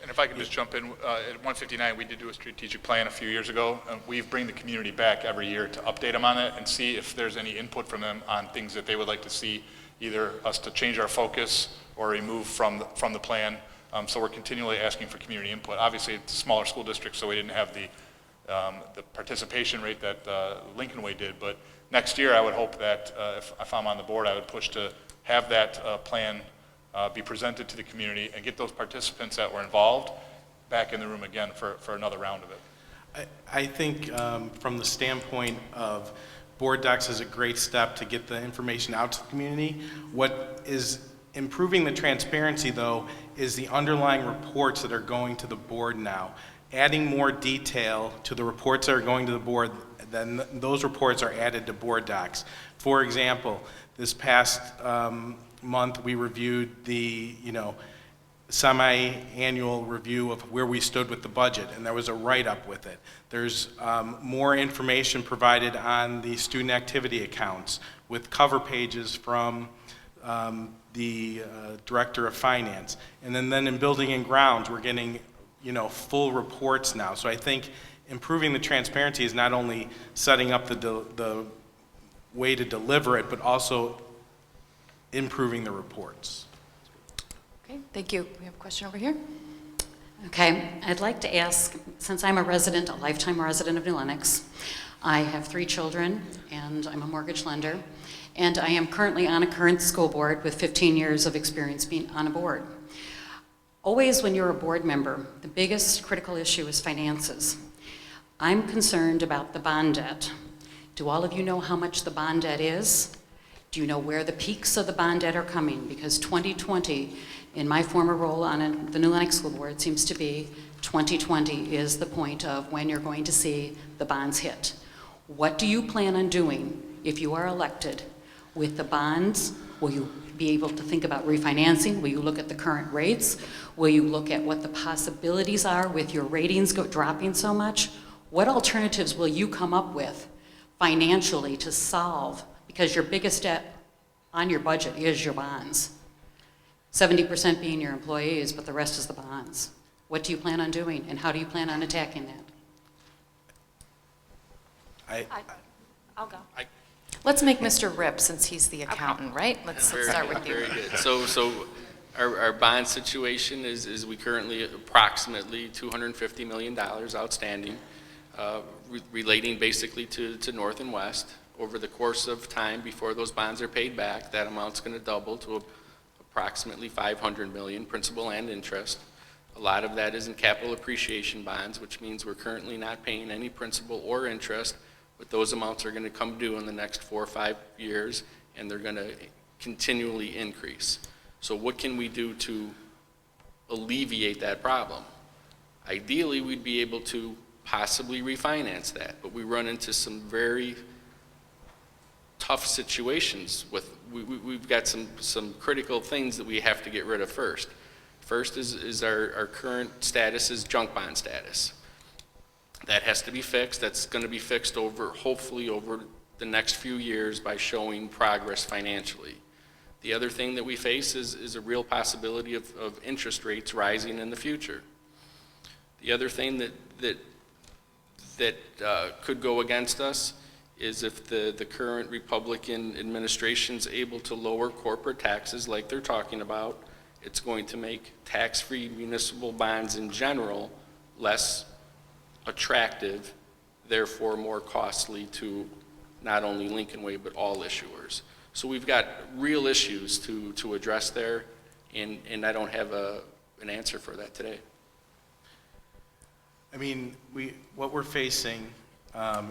And if I could just jump in, at 159, we did do a strategic plan a few years ago. We bring the community back every year to update them on it and see if there's any input from them on things that they would like to see, either us to change our focus or remove from the plan. So we're continually asking for community input. Obviously, it's a smaller school district, so we didn't have the participation rate that Lincoln Way did. But next year, I would hope that if I'm on the board, I would push to have that plan be presented to the community and get those participants that were involved back in the room again for another round of it. I think from the standpoint of board docs is a great step to get the information out to the community. What is improving the transparency, though, is the underlying reports that are going to the board now. Adding more detail to the reports that are going to the board, then those reports are added to board docs. For example, this past month we reviewed the semi-annual review of where we stood with the budget, and there was a write-up with it. There's more information provided on the student activity accounts with cover pages from the Director of Finance. And then in Building and Grounds, we're getting full reports now. So I think improving the transparency is not only setting up the way to deliver it, but also improving the reports. Okay, thank you. We have a question over here. Okay, I'd like to ask, since I'm a lifetime resident of New Lenox, I have 3 children, and I'm a mortgage lender, and I am currently on a current school board with 15 years of experience being on a board. Always when you're a board member, the biggest critical issue is finances. I'm concerned about the bond debt. Do all of you know how much the bond debt is? Do you know where the peaks of the bond debt are coming? Because 2020, in my former role on the New Lenox School Board, seems to be 2020 is the point of when you're going to see the bonds hit. What do you plan on doing if you are elected with the bonds? Will you be able to think about refinancing? Will you look at the current rates? Will you look at what the possibilities are with your ratings dropping so much? What alternatives will you come up with financially to solve? Because your biggest debt on your budget is your bonds. 70% being your employees, but the rest is the bonds. What do you plan on doing, and how do you plan on attacking that? I'll go. Let's make Mr. Rip, since he's the accountant, right? Let's start with you. Very good. So our bond situation is we currently approximately $250 million outstanding, relating basically to North and West. Over the course of time, before those bonds are paid back, that amount's going to double to approximately $500 million, principal and interest. A lot of that is in capital appreciation bonds, which means we're currently not paying any principal or interest, but those amounts are going to come due in the next 4 or 5 years, and they're going to continually increase. So what can we do to alleviate that problem? Ideally, we'd be able to possibly refinance that, but we run into some very tough situations with, we've got some critical things that we have to get rid of first. First is our current status is junk bond status. That has to be fixed. That's going to be fixed hopefully over the next few years by showing progress financially. The other thing that we face is a real possibility of interest rates rising in the future. The other thing that could go against us is if the current Republican administration's able to lower corporate taxes like they're talking about, it's going to make tax-free municipal bonds in general less attractive, therefore more costly to not only Lincoln Way but all issuers. So we've got real issues to address there, and I don't have an answer for that today. I mean, what we're facing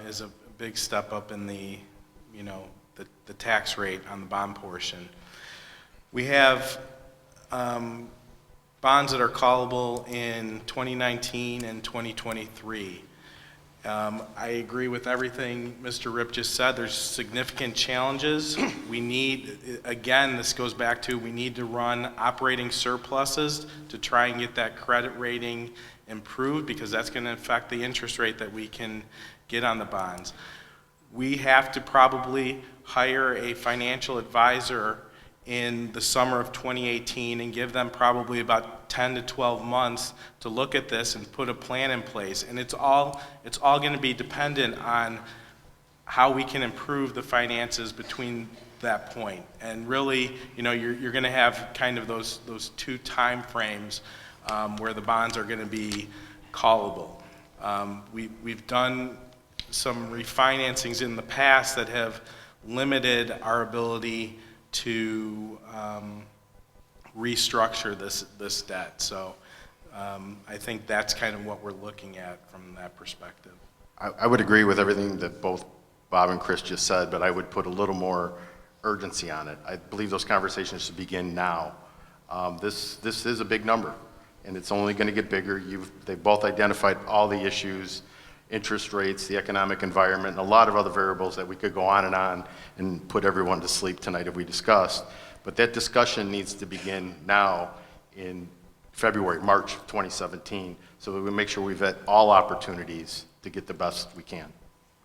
is a big step up in the tax rate on the bond portion. We have bonds that are callable in 2019 and 2023. I agree with everything Mr. Rip just said. There's significant challenges. We need, again, this goes back to, we need to run operating surpluses to try and get that credit rating improved, because that's going to affect the interest rate that we can get on the bonds. We have to probably hire a financial advisor in the summer of 2018 and give them probably about 10 to 12 months to look at this and put a plan in place. And it's all going to be dependent on how we can improve the finances between that point. And really, you know, you're going to have kind of those two time frames where the bonds are going to be callable. We've done some refinancings in the past that have limited our ability to restructure this debt. So I think that's kind of what we're looking at from that perspective. I would agree with everything that both Bob and Chris just said, but I would put a little more urgency on it. I believe those conversations should begin now. This is a big number, and it's only going to get bigger. They both identified all the issues, interest rates, the economic environment, and a lot of other variables that we could go on and put everyone to sleep tonight if we discussed. But that discussion needs to begin now in February, March of 2017, so that we make sure we vet all opportunities to get the best we can,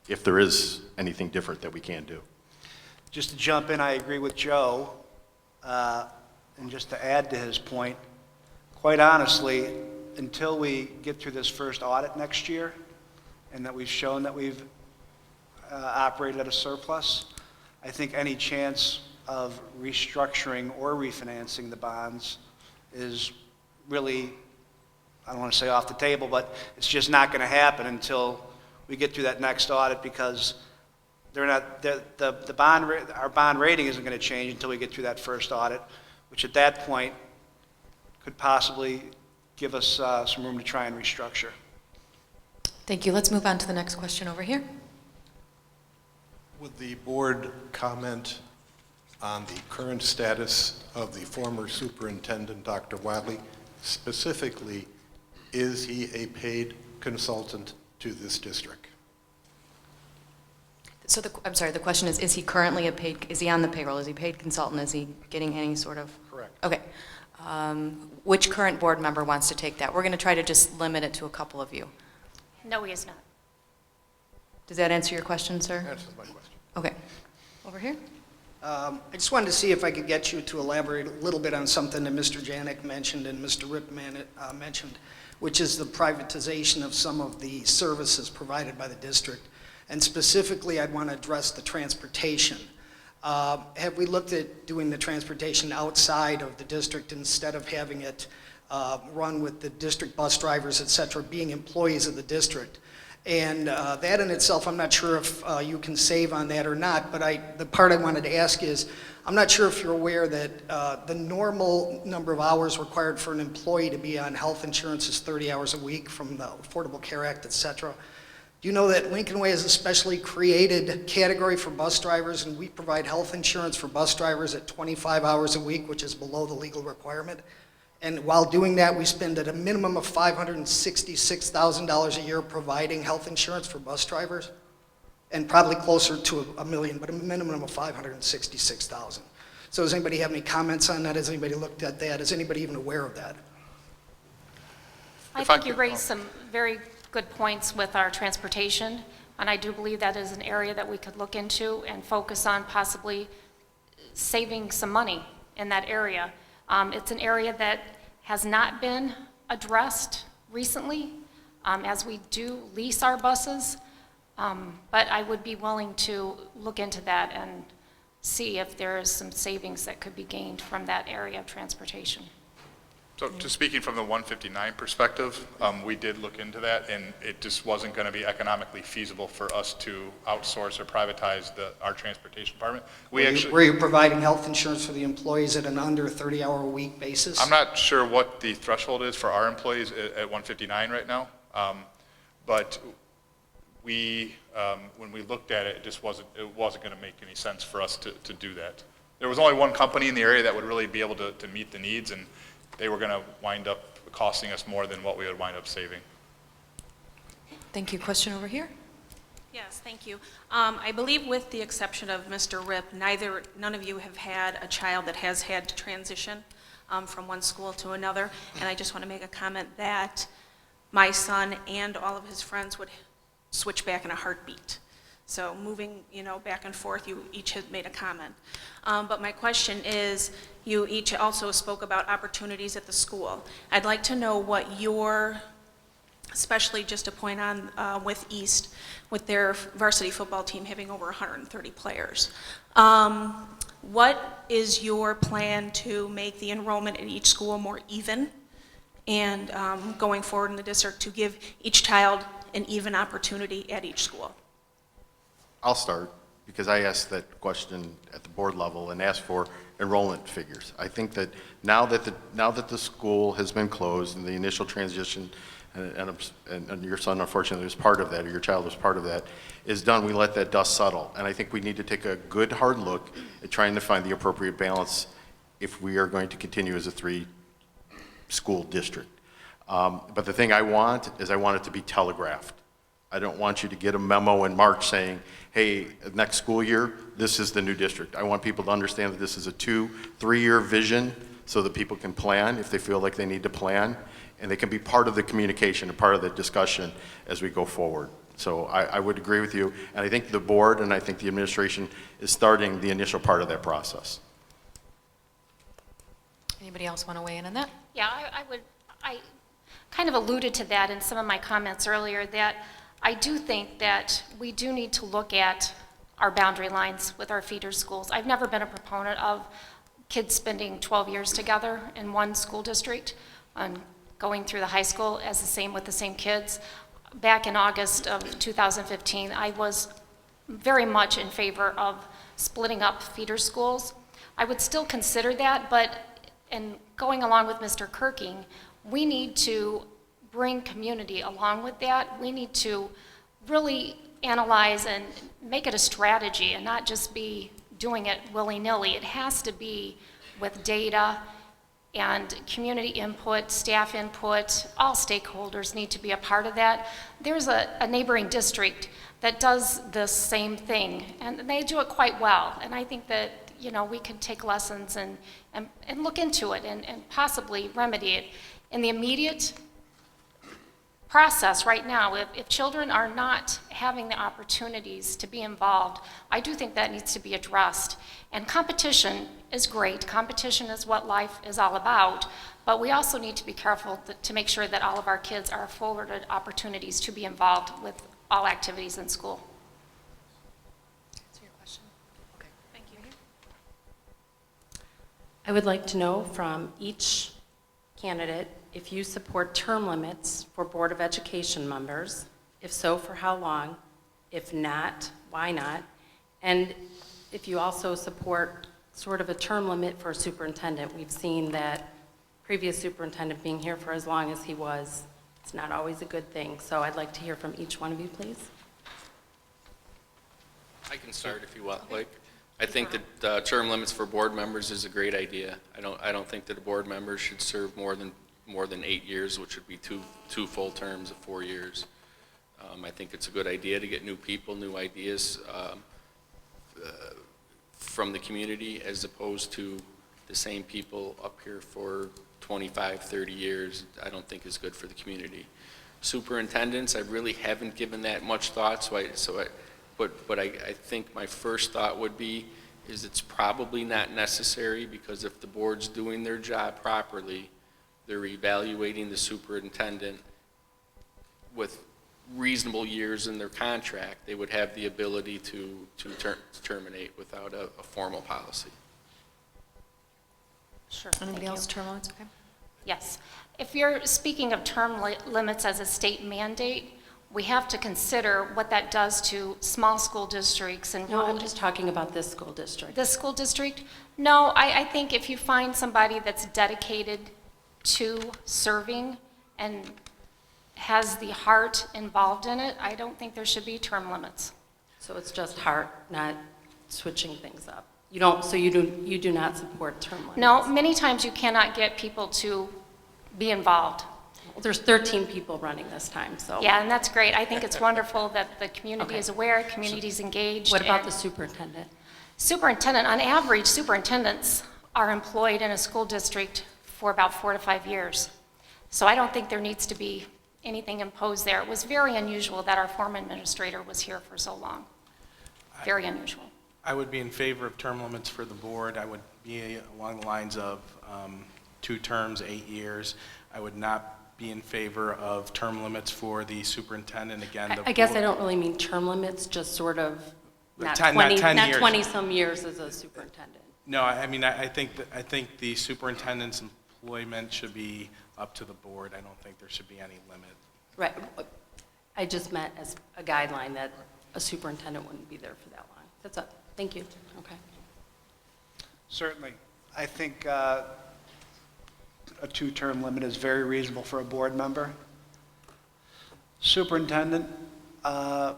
if there is anything different that we can do. Just to jump in, I agree with Joe, and just to add to his point, quite honestly, until we get through this first audit next year, and that we've shown that we've operated at a surplus, I think any chance of restructuring or refinancing the bonds is really, I don't want to say off the table, but it's just not going to happen until we get through that next audit, because our bond rating isn't going to change until we get through that first audit, which at that point could possibly give us some room to try and restructure. Thank you. Let's move on to the next question over here. Would the board comment on the current status of the former superintendent, Dr. Wiley? Specifically, is he a paid consultant to this district? So I'm sorry, the question is he currently is he on the payroll? Is he paid consultant? Is he getting any sort of? Correct. Okay. Which current board member wants to take that? We're going to try to just limit it to a couple of you. No, he is not. Does that answer your question, sir? Answers my question. Okay. Over here? I just wanted to see if I could get you to elaborate a little bit on something that Mr. Janik mentioned and Mr. Ripman mentioned, which is the privatization of some of the services provided by the district. And specifically, I'd want to address the transportation. Have we looked at doing the transportation outside of the district instead of having it run with the district bus drivers, et cetera, being employees of the district? And that in itself, I'm not sure if you can save on that or not, but the part I wanted to ask is, I'm not sure if you're aware that the normal number of hours required for an employee to be on health insurance is 30 hours a week from the Affordable Care Act, et cetera. Do you know that Lincoln Way is a specially created category for bus drivers, and we provide health insurance for bus drivers at 25 hours a week, which is below the legal requirement? And while doing that, we spend at a minimum of $566,000 a year providing health insurance for bus drivers, and probably closer to $1 million, but a minimum of $566,000. So does anybody have any comments on that? Has anybody looked at that? Is anybody even aware of that? I think you raised some very good points with our transportation, and I do believe that is an area that we could look into and focus on possibly saving some money in that area. It's an area that has not been addressed recently, as we do lease our buses, but I would be willing to look into that and see if there is some savings that could be gained from that area of transportation. So just speaking from the 159 perspective, we did look into that, and it just wasn't going to be economically feasible for us to outsource or privatize our transportation department. Were you providing health insurance for the employees at an under 30-hour-a-week basis? I'm not sure what the threshold is for our employees at 159 right now, but we, when we looked at it, it wasn't going to make any sense for us to do that. There was only one company in the area that would really be able to meet the needs, and they were going to wind up costing us more than what we would wind up saving. Thank you. Question over here? Yes, thank you. I believe with the exception of Mr. Ripp, none of you have had a child that has had to transition from one school to another. And I just want to make a comment that my son and all of his friends would switch back in a heartbeat. So moving, back and forth, you each have made a comment. But my question is, you each also spoke about opportunities at the school. I'd like to know what your, especially just to point on with East, with their varsity football team having over 130 players. What is your plan to make the enrollment at each school more even and going forward in the district to give each child an even opportunity at each school? I'll start, because I asked that question at the board level and asked for enrollment figures. I think that now that the school has been closed and the initial transition, and your son unfortunately was part of that, or your child was part of that, is done, we let that dust settle. And I think we need to take a good hard look at trying to find the appropriate balance if we are going to continue as a 3-school district. But the thing I want is I want it to be telegraphed. I don't want you to get a memo in March saying, hey, next school year, this is the new district. I want people to understand that this is a 2-3-year vision so that people can plan if they feel like they need to plan, and they can be part of the communication and part of the discussion as we go forward. So I would agree with you, and I think the board and I think the administration is starting the initial part of that process. Anybody else want to weigh in on that? Yeah, I kind of alluded to that in some of my comments earlier, that I do think that we do need to look at our boundary lines with our feeder schools. I've never been a proponent of kids spending 12 years together in one school district and going through the high school as the same with the same kids. Back in August of 2015, I was very much in favor of splitting up feeder schools. I would still consider that, but in going along with Mr. Kirking, we need to bring community along with that. We need to really analyze and make it a strategy and not just be doing it willy-nilly. It has to be with data and community input, staff input. All stakeholders need to be a part of that. There's a neighboring district that does the same thing, and they do it quite well. And I think that we can take lessons and look into it and possibly remedy it. In the immediate process right now, if children are not having the opportunities to be involved, I do think that needs to be addressed. And competition is great. Competition is what life is all about, but we also need to be careful to make sure that all of our kids are afforded opportunities to be involved with all activities in school. Answer your question. Okay, thank you. I would like to know from each candidate if you support term limits for Board of Education members. If so, for how long? If not, why not? And if you also support sort of a term limit for a superintendent. We've seen that previous superintendent being here for as long as he was, it's not always a good thing. So I'd like to hear from each one of you, please. I can start if you want, like. I think that term limits for board members is a great idea. I don't think that a board member should serve more than 8 years, which would be two full terms of 4 years. I think it's a good idea to get new people, new ideas from the community, as opposed to the same people up here for 25, 30 years. I don't think is good for the community. Superintendents, I really haven't given that much thought, but I think my first thought would be is it's probably not necessary, because if the board's doing their job properly, they're evaluating the superintendent with reasonable years in their contract, they would have the ability to terminate without a formal policy. Sure. Anybody else term limits? Okay. Yes. If you're speaking of term limits as a state mandate, we have to consider what that does to small school districts. And No, I'm just talking about this school district. this school district? No, I think if you find somebody that's dedicated to serving and has the heart involved in it, I don't think there should be term limits. So it's just heart, not switching things up. You do not support term limits? No, many times you cannot get people to be involved. Well, there's 13 people running this time, so. Yeah, and that's great. I think it's wonderful that the community is aware, community's engaged. What about and the superintendent? Superintendent, on average, superintendents are employed in a school district for about 4 to 5 years. So I don't think there needs to be anything imposed there. It was very unusual that our former administrator was here for so long. Very unusual. I would be in favor of term limits for the board. I would be along the lines of 2 terms, 8 years. I would not be in favor of term limits for the superintendent. Again, I guess I don't really mean term limits, just sort of not 10 years. 20-some years as a superintendent. No, I mean, I think the superintendent's employment should be up to the board. I don't think there should be any limit. Right. I just meant as a guideline that a superintendent wouldn't be there for that long. That's up. Thank you. Okay. Certainly. I think a 2-term limit is very reasonable for a board member. Superintendent, I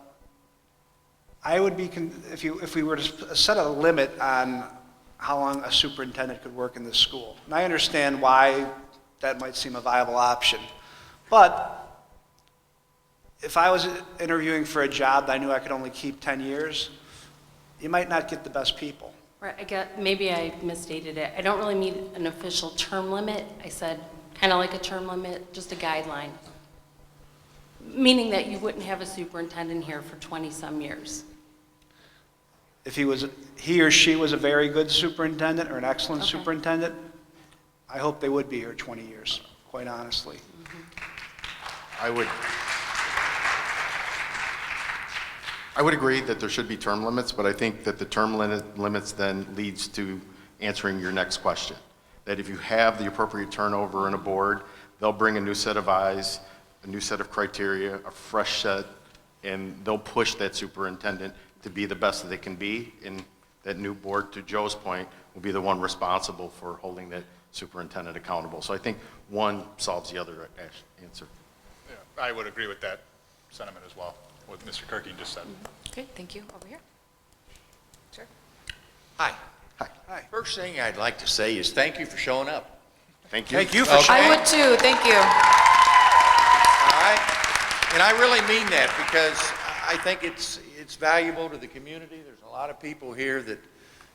would be, if we were to set a limit on how long a superintendent could work in this school, and I understand why that might seem a viable option, but if I was interviewing for a job that I knew I could only keep 10 years, you might not get the best people. Right. Maybe I misstated it. I don't really mean an official term limit. I said kind of like a term limit, just a guideline. Meaning that you wouldn't have a superintendent here for 20-some years. If he or she was a very good superintendent or an excellent Okay. superintendent, I hope they would be here 20 years, quite honestly. I would agree that there should be term limits, but I think that the term limits then leads to answering your next question. That if you have the appropriate turnover in a board, they'll bring a new set of eyes, a new set of criteria, a fresh set, and they'll push that superintendent to be the best that they can be. And that new board, to Joe's point, will be the one responsible for holding that superintendent accountable. So I think one solves the other answer. Yeah, I would agree with that sentiment as well, what Mr. Kirky just said. Okay, thank you. Over here. Sure. Hi. Hi. First thing I'd like to say is thank you for showing up. Thank you. Thank you for I would too, thank you. All right? And I really mean that because I think it's valuable to the community. There's a lot of people here that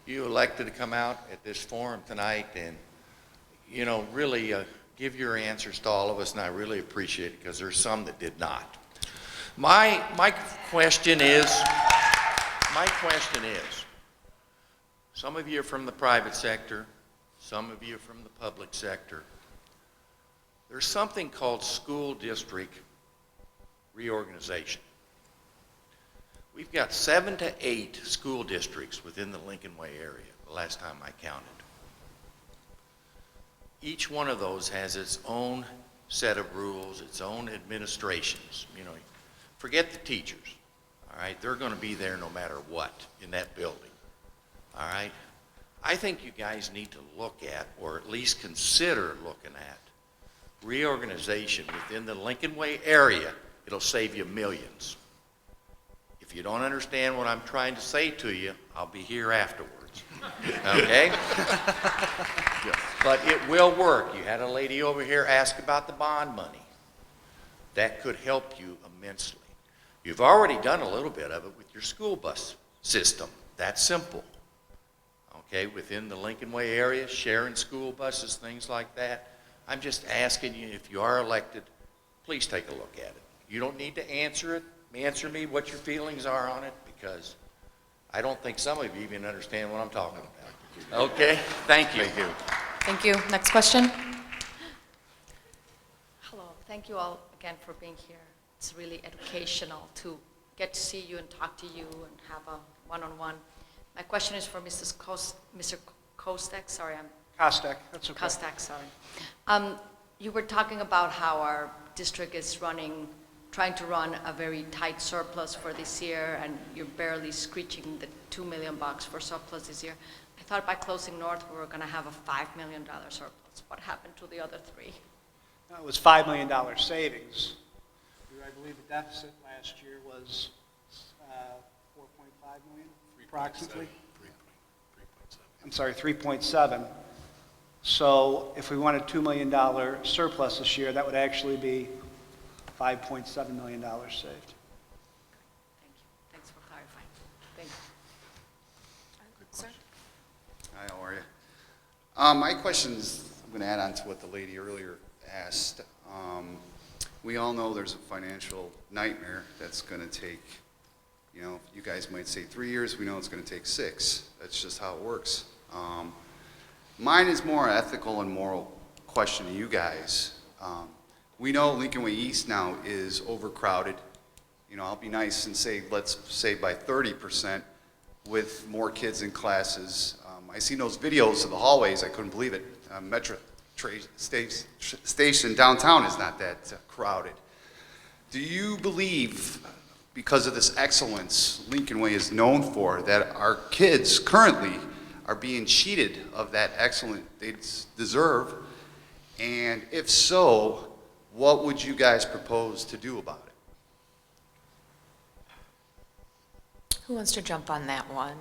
you elected to come out at this forum tonight and, you know, really give your answers to all of us, and I really appreciate it because there's some that did not. My question is, some of you are from the private sector, some of you are from the public sector. There's something called school district reorganization. We've got 7 to 8 school districts within the Lincoln Way area, the last time I counted. Each one of those has its own set of rules, its own administrations. You know, forget the teachers, all right? They're going to be there no matter what in that building, all right? I think you guys need to look at, or at least consider looking at, reorganization within the Lincoln Way area. It'll save you millions. If you don't understand what I'm trying to say to you, I'll be here afterwards, okay? But it will work. You had a lady over here ask about the bond money. That could help you immensely. You've already done a little bit of it with your school bus system. That's simple. Okay, within the Lincoln Way area, sharing school buses, things like that. I'm just asking you, if you are elected, please take a look at it. You don't need to answer me what your feelings are on it, because I don't think some of you even understand what I'm talking about. Okay, thank you. Thank you. Thank you. Next question. Hello, thank you all again for being here. It's really educational to get to see you and talk to you and have a one-on-one. My question is for Mr. Kostek, sorry, Kostek, that's okay. Kostek, sorry. You were talking about how our district is trying to run a very tight surplus for this year, and you're barely screeching the $2 million for surplus this year. I thought by closing North, we were going to have a $5 million surplus. What happened to the other 3? It was $5 million savings. I believe the deficit last year was 4.5 million, approximately. 3.7. I'm sorry, 3.7. So if we wanted $2 million surplus this year, that would actually be $5.7 million saved. Thanks for clarifying. Thank you. Sir? Hi, how are you? My question is, I'm going to add on to what the lady earlier asked. We all know there's a financial nightmare that's going to take, you know, you guys might say 3 years, we know it's going to take 6. That's just how it works. Mine is more ethical and moral question to you guys. We know Lincoln Way East now is overcrowded. You know, I'll be nice and say, let's say by 30% with more kids in classes. I seen those videos of the hallways, I couldn't believe it. Metro station downtown is not that crowded. Do you believe, because of this excellence Lincoln Way is known for, that our kids currently are being cheated of that excellence they deserve? And if so, what would you guys propose to do about it? Who wants to jump on that one?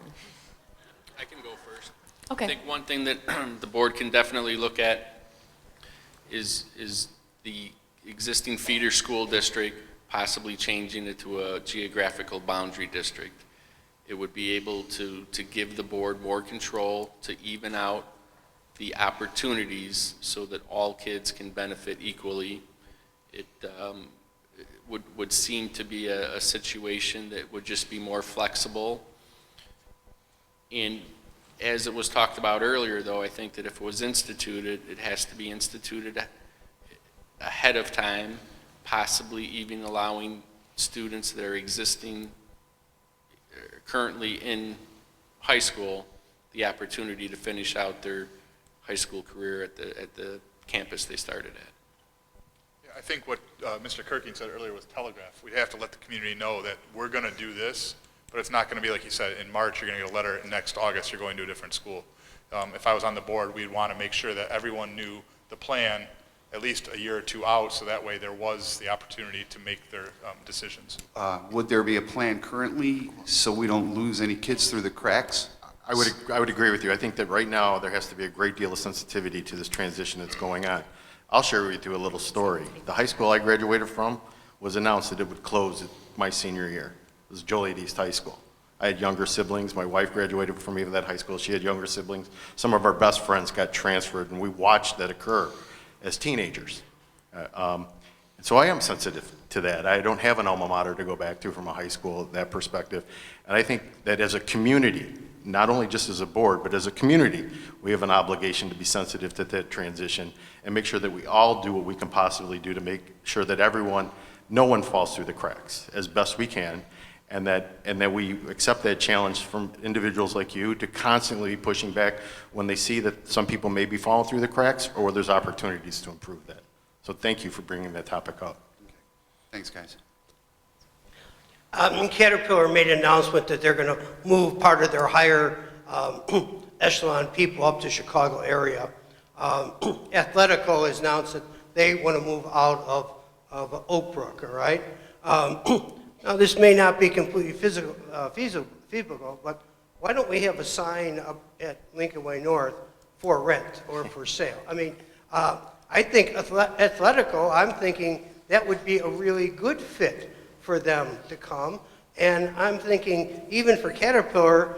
I can go first. Okay. I think one thing that the board can definitely look at is the existing feeder school district, possibly changing it to a geographical boundary district. It would be able to give the board more control to even out the opportunities so that all kids can benefit equally. It would seem to be a situation that would just be more flexible. And as it was talked about earlier, though, I think that if it was instituted, it has to be instituted ahead of time, possibly even allowing students that are currently in high school the opportunity to finish out their high school career at the campus they started at. Yeah, I think what Mr. Kirking said earlier was telegraph. We have to let the community know that we're going to do this, but it's not going to be like you said, in March you're going to get a letter, and next August you're going to a different school. If I was on the board, we'd want to make sure that everyone knew the plan at least a year or two out, so that way there was the opportunity to make their decisions. Would there be a plan currently so we don't lose any kids through the cracks? I would agree with you. I think that right now there has to be a great deal of sensitivity to this transition that's going on. I'll share with you a little story. The high school I graduated from was announced that it would close my senior year. It was Joliet East High School. I had younger siblings. My wife graduated from me from that high school. She had younger siblings. Some of our best friends got transferred, and we watched that occur as teenagers. And so I am sensitive to that. I don't have an alma mater to go back to from a high school, that perspective. And I think that as a community, not only just as a board, but as a community, we have an obligation to be sensitive to that transition and make sure that we all do what we can possibly do to make sure that no one falls through the cracks as best we can, and that we accept that challenge from individuals like you to constantly be pushing back when they see that some people may be falling through the cracks or where there's opportunities to improve that. So thank you for bringing that topic up. Okay. Thanks, guys. Caterpillar made an announcement that they're going to move part of their higher echelon people up to Chicago area. Athletico has announced that they want to move out of Oak Brook, all right? Now, this may not be completely feasible, but why don't we have a sign up at Lincoln Way North for rent or for sale? I mean, I think Athletico, I'm thinking that would be a really good fit for them to come. And I'm thinking, even for Caterpillar,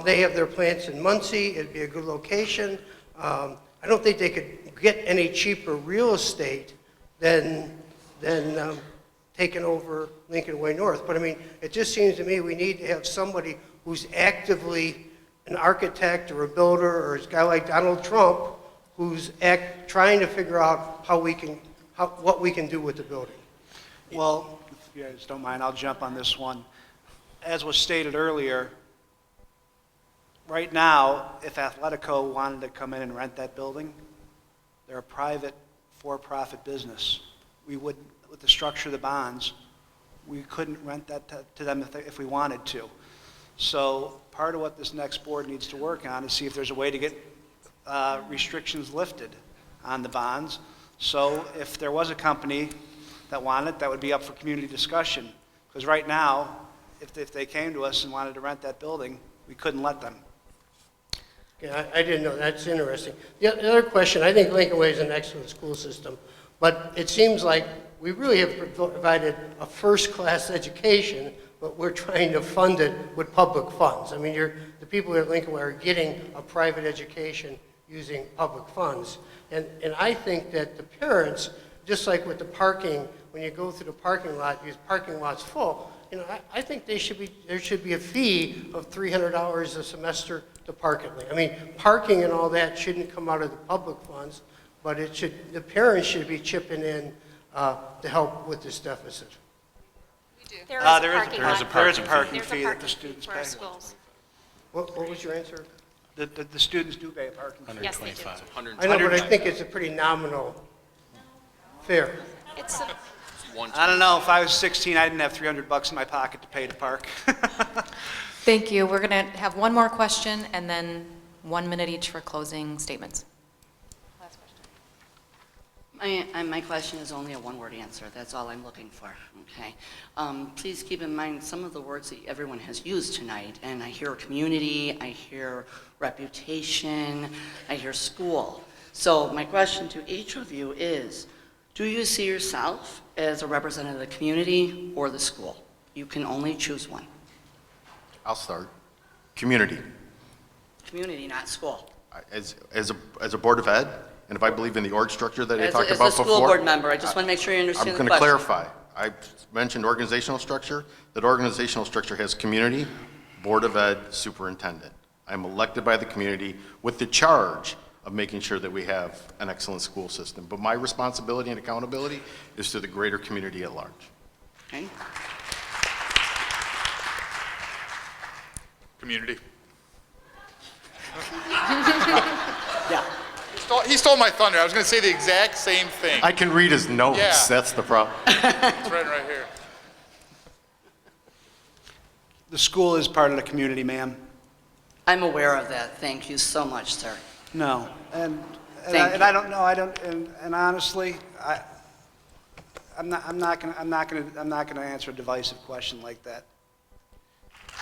they have their plants in Muncie. It'd be a good location. I don't think they could get any cheaper real estate than taking over Lincoln Way North. But I mean, it just seems to me we need to have somebody who's actively an architect or a builder, or a guy like Donald Trump, who's trying to figure out what we can do with the building. Well, if you guys don't mind, I'll jump on this one. As was stated earlier, right now, if Athletico wanted to come in and rent that building, they're a private, for-profit business. We wouldn't, with the structure of the bonds, we couldn't rent that to them if we wanted to. So part of what this next board needs to work on is see if there's a way to get restrictions lifted on the bonds. So if there was a company that wanted it, that would be up for community discussion. Because right now, if they came to us and wanted to rent that building, we couldn't let them. Yeah, I didn't know, that's interesting. The other question, I think Lincoln Way is an excellent school system, but it seems like we really have provided a first-class education, but we're trying to fund it with public funds. I mean, the people at Lincoln Way are getting a private education using public funds. And I think that the parents, just like with the parking, when you go through the parking lot, your parking lot's full, you know, I think there should be a fee of $300 a semester to park it. I mean, parking and all that shouldn't come out of the public funds, but the parents should be chipping in to help with this deficit. There is a parking fee that the students pay. What was your answer? The students do pay a parking fee. Yes, they do. I know, but I think it's a pretty nominal fare. I don't know, if I was 16, I didn't have $300 in my pocket to pay to park. Thank you. We're going to have one more question and then 1 minute each for closing statements. My question is only a one-word answer. That's all I'm looking for, okay? Please keep in mind some of the words that everyone has used tonight, and I hear community, I hear reputation, I hear school. So my question to each of you is, do you see yourself as a representative of the community or the school? You can only choose one. I'll start. Community. Community, not school. As a Board of Ed, and if I believe in the org structure that I talked As about a before. school board member, I just want to make sure you understand the I'm question. going to clarify. I mentioned organizational structure. That organizational structure has community, Board of Ed, superintendent. I'm elected by the community with the charge of making sure that we have an excellent school system. But my responsibility and accountability is to the greater community at large. Okay. Community. Yeah. He stole my thunder. I was going to say the exact same thing. I can read his notes. Yeah. That's the problem. It's right here. The school is part of the community, ma'am. I'm aware of that. Thank you so much, sir. No, and Thank you. I don't know. And honestly, I'm not gonna answer a divisive question like that.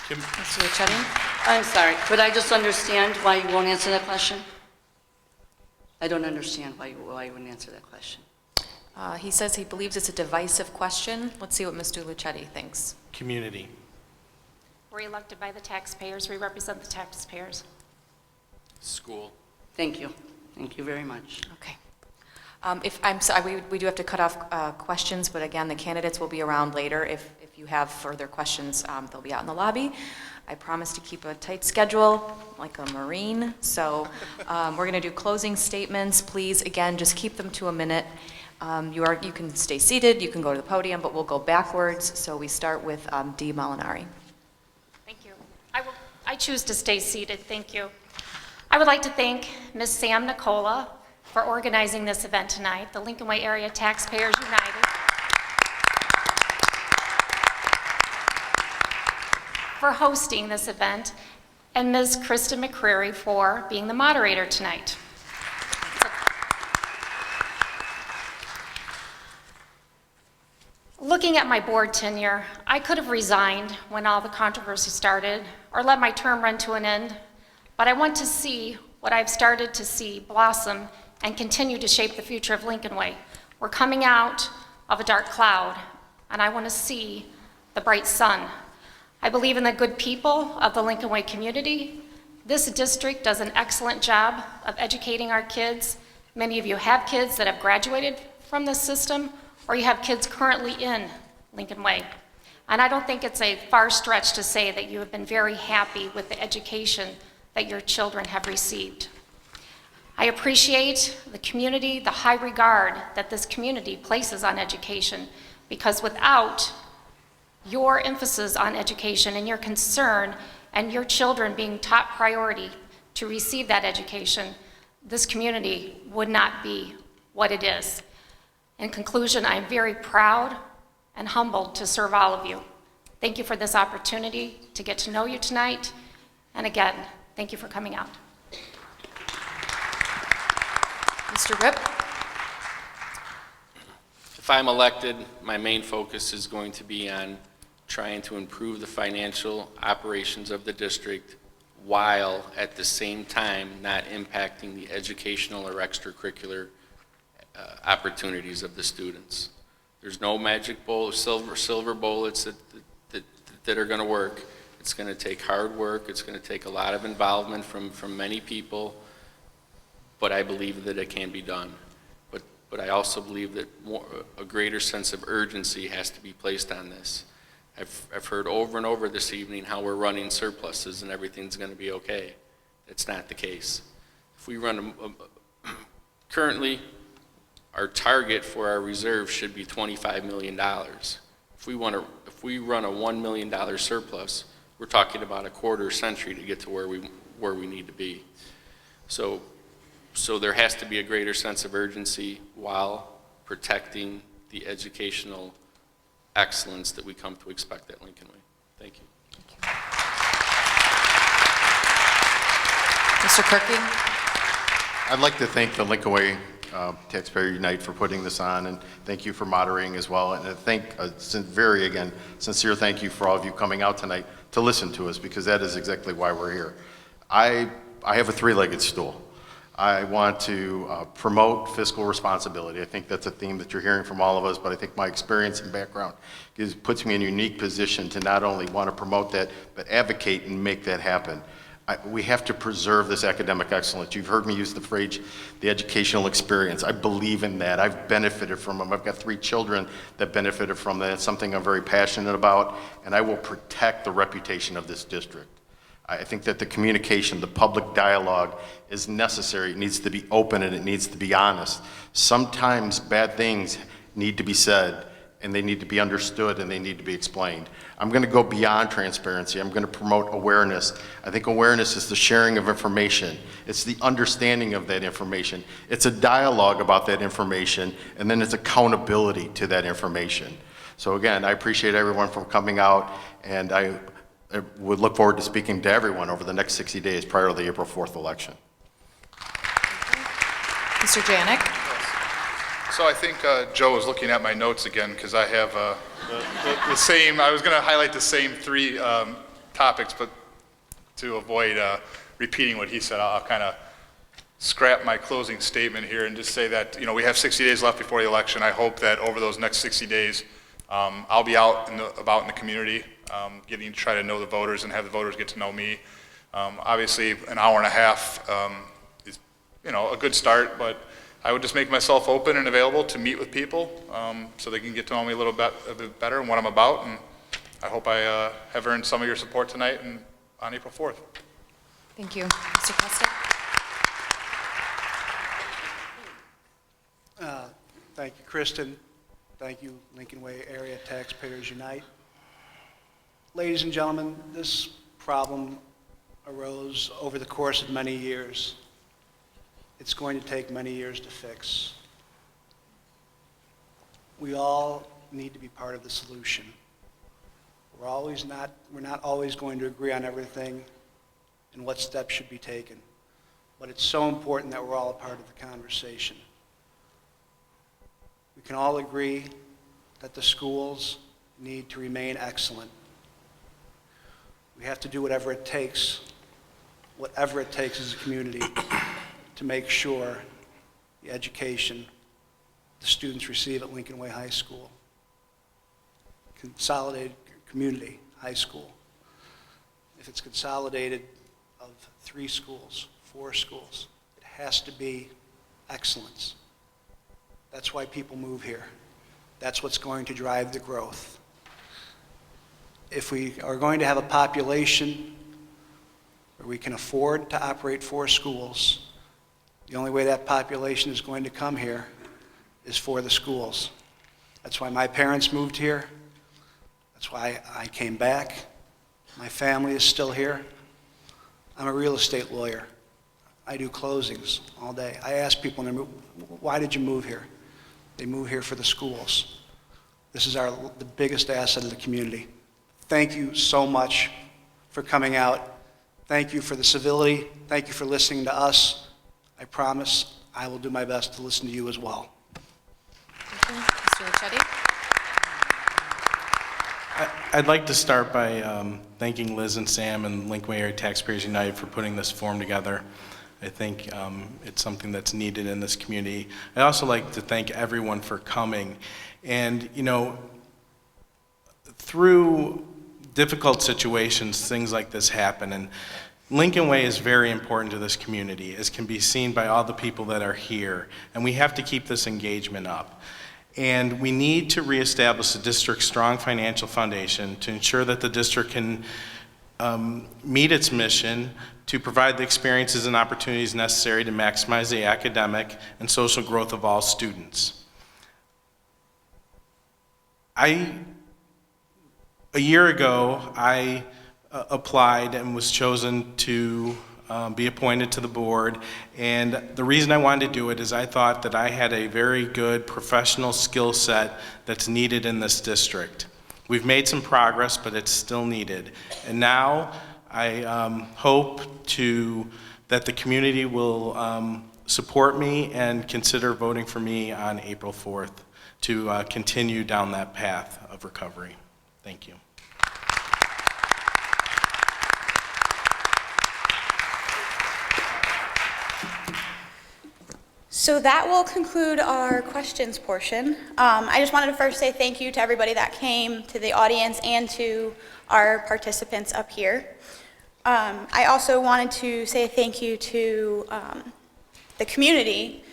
Mr. Luchetti? I'm sorry. Could I just understand why you won't answer that question? I don't understand why you wouldn't answer that question. He says he believes it's a divisive question. Let's see what Mr. Luchetti thinks. Community. We're elected by the taxpayers. We represent the taxpayers. School. Thank you. Thank you very much. Okay. If I'm sorry, we do have to cut off questions, but again, the candidates will be around later. If you have further questions, they'll be out in the lobby. I promise to keep a tight schedule, like a Marine. So we're going to do closing statements. Please, again, just keep them to a minute. You can stay seated. You can go to the podium, but we'll go backwards. So we start with Dee Molinari. Thank you. I choose to stay seated. Thank you. I would like to thank Ms. Sam Nicola for organizing this event tonight, the Lincoln Way Area Taxpayers United, for hosting this event, and Ms. Krista McCreary for being the moderator tonight. Looking at my board tenure, I could have resigned when all the controversy started or let my term run to an end, but I want to see what I've started to see blossom and continue to shape the future of Lincoln Way. We're coming out of a dark cloud, and I want to see the bright sun. I believe in the good people of the Lincoln Way community. This district does an excellent job of educating our kids. Many of you have kids that have graduated from this system, or you have kids currently in Lincoln Way. And I don't think it's a far stretch to say that you have been very happy with the education that your children have received. I appreciate the community, the high regard that this community places on education, because without your emphasis on education and your concern and your children being top priority to receive that education, this community would not be what it is. In conclusion, I'm very proud and humbled to serve all of you. Thank you for this opportunity to get to know you tonight. And again, thank you for coming out. Mr. Ripp? If I'm elected, my main focus is going to be on trying to improve the financial operations of the district while at the same time not impacting the educational or extracurricular opportunities of the students. There's no magic bowl, silver bullets that are going to work. It's going to take hard work. It's going to take a lot of involvement from many people, but I believe that it can be done. But I also believe that a greater sense of urgency has to be placed on this. I've heard over and over this evening how we're running surpluses and everything's going to be okay. That's not the case. If we run currently, our target for our reserve should be $25 million. If we run a $1 million surplus, we're talking about a quarter century to get to where we need to be. So there has to be a greater sense of urgency while protecting the educational excellence that we come to expect at Lincoln Way. Thank you. Mr. Kirky? I'd like to thank the Lincoln Way Taxpayer Unite for putting this on, and thank you for moderating as well. And I think sincere thank you for all of you coming out tonight to listen to us, because that is exactly why we're here. I have a three-legged stool. I want to promote fiscal responsibility. I think that's a theme that you're hearing from all of us, but I think my experience and background puts me in a unique position to not only want to promote that, but advocate and make that happen. We have to preserve this academic excellence. You've heard me use the phrase, the educational experience. I believe in that. I've benefited from them. I've got 3 children that benefited from that. It's something I'm very passionate about, and I will protect the reputation of this district. I think that the communication, the public dialogue is necessary. It needs to be open and it needs to be honest. Sometimes bad things need to be said, and they need to be understood, and they need to be explained. I'm going to go beyond transparency. I'm going to promote awareness. I think awareness is the sharing of information. It's the understanding of that information. It's a dialogue about that information, and then it's accountability to that information. So again, I appreciate everyone for coming out, and I would look forward to speaking to everyone over the next 60 days prior to the April 4th election. Mr. Janik? So I think Joe is looking at my notes again, because I have the same, I was going to highlight the same 3 topics, but to avoid repeating what he said, I'll kind of scrap my closing statement here and just say that, we have 60 days left before the election. I hope that over those next 60 days, I'll be about in the community, getting to try to know the voters and have the voters get to know me. Obviously, an hour and a half is, a good start, but I would just make myself open and available to meet with people so they can get to know me a bit better and what I'm about. And I hope I have earned some of your support tonight and on April 4th. Thank you. Mr. Costa? Thank you, Kristen. Thank you, Lincoln Way Area Taxpayers Unite. Ladies and gentlemen, this problem arose over the course of many years. It's going to take many years to fix. We all need to be part of the solution. We're not always going to agree on everything and what steps should be taken, but it's so important that we're all a part of the conversation. We can all agree that the schools need to remain excellent. We have to do whatever it takes as a community to make sure the education the students receive at Lincoln Way High School, consolidated community high school, if it's consolidated of 3 schools, 4 schools, it has to be excellence. That's why people move here. That's what's going to drive the growth. If we are going to have a population where we can afford to operate 4 schools, the only way that population is going to come here is for the schools. That's why my parents moved here. That's why I came back. My family is still here. I'm a real estate lawyer. I do closings all day. I ask people, why did you move here? They move here for the schools. This is the biggest asset of the community. Thank you so much for coming out. Thank you for the civility. Thank you for listening to us. I promise I will do my best to listen to you as well. Thank you. Mr. Ricchetti? I'd like to start by thanking Liz and Sam and Lincoln Way Area Taxpayers United for putting this forum together. I think it's something that's needed in this community. I'd also like to thank everyone for coming. And, you know, through difficult situations, things like this happen. And Lincoln Way is very important to this community, as can be seen by all the people that are here. And we have to keep this engagement up. And we need to reestablish the district's strong financial foundation to ensure that the district can meet its mission to provide the experiences and opportunities necessary to maximize the academic and social growth of all students. A year ago, I applied and was chosen to be appointed to the board, and the reason I wanted to do it is I thought that I had a very good professional skill set that's needed in this district. We've made some progress, but it's still needed. And now I hope that the community will support me and consider voting for me on April 4th to continue down that path of recovery. Thank you. So that will conclude our questions portion. I just wanted to first say thank you to everybody that came, to the audience, and to our participants up here. I also wanted to say thank you to the community.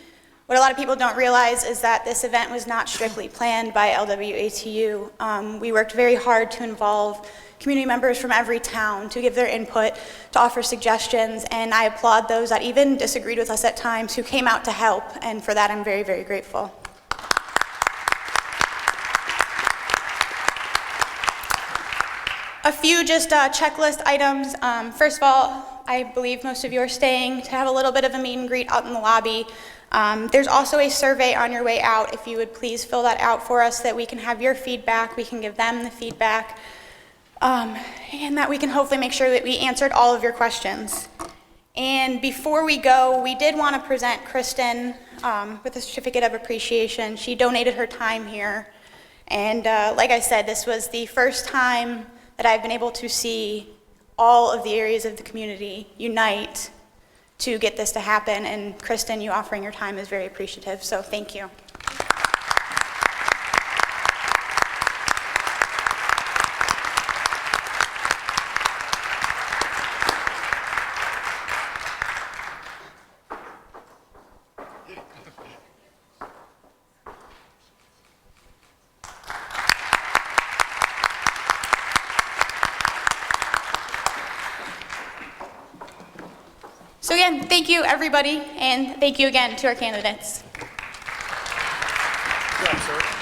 What a lot of people don't realize is that this event was not strictly planned by LWATU. We worked very hard to involve community members from every town to give their input, to offer suggestions, and I applaud those that even disagreed with us at times who came out to help, and for that I'm very, very grateful. A few just checklist items. First of all, I believe most of you are staying to have a little bit of a meet and greet out in the lobby. There's also a survey on your way out. If you would please fill that out for us, that we can have your feedback, we can give them the feedback, and that we can hopefully make sure that we answered all of your questions. And before we go, we did want to present Kristen with a certificate of appreciation. She donated her time here, and like I said, this was the first time that I've been able to see all of the areas of the community unite to get this to happen, and Kristen, you offering your time is very appreciative, so thank you. So again, thank you everybody, and thank you again to our candidates. Yeah, sir.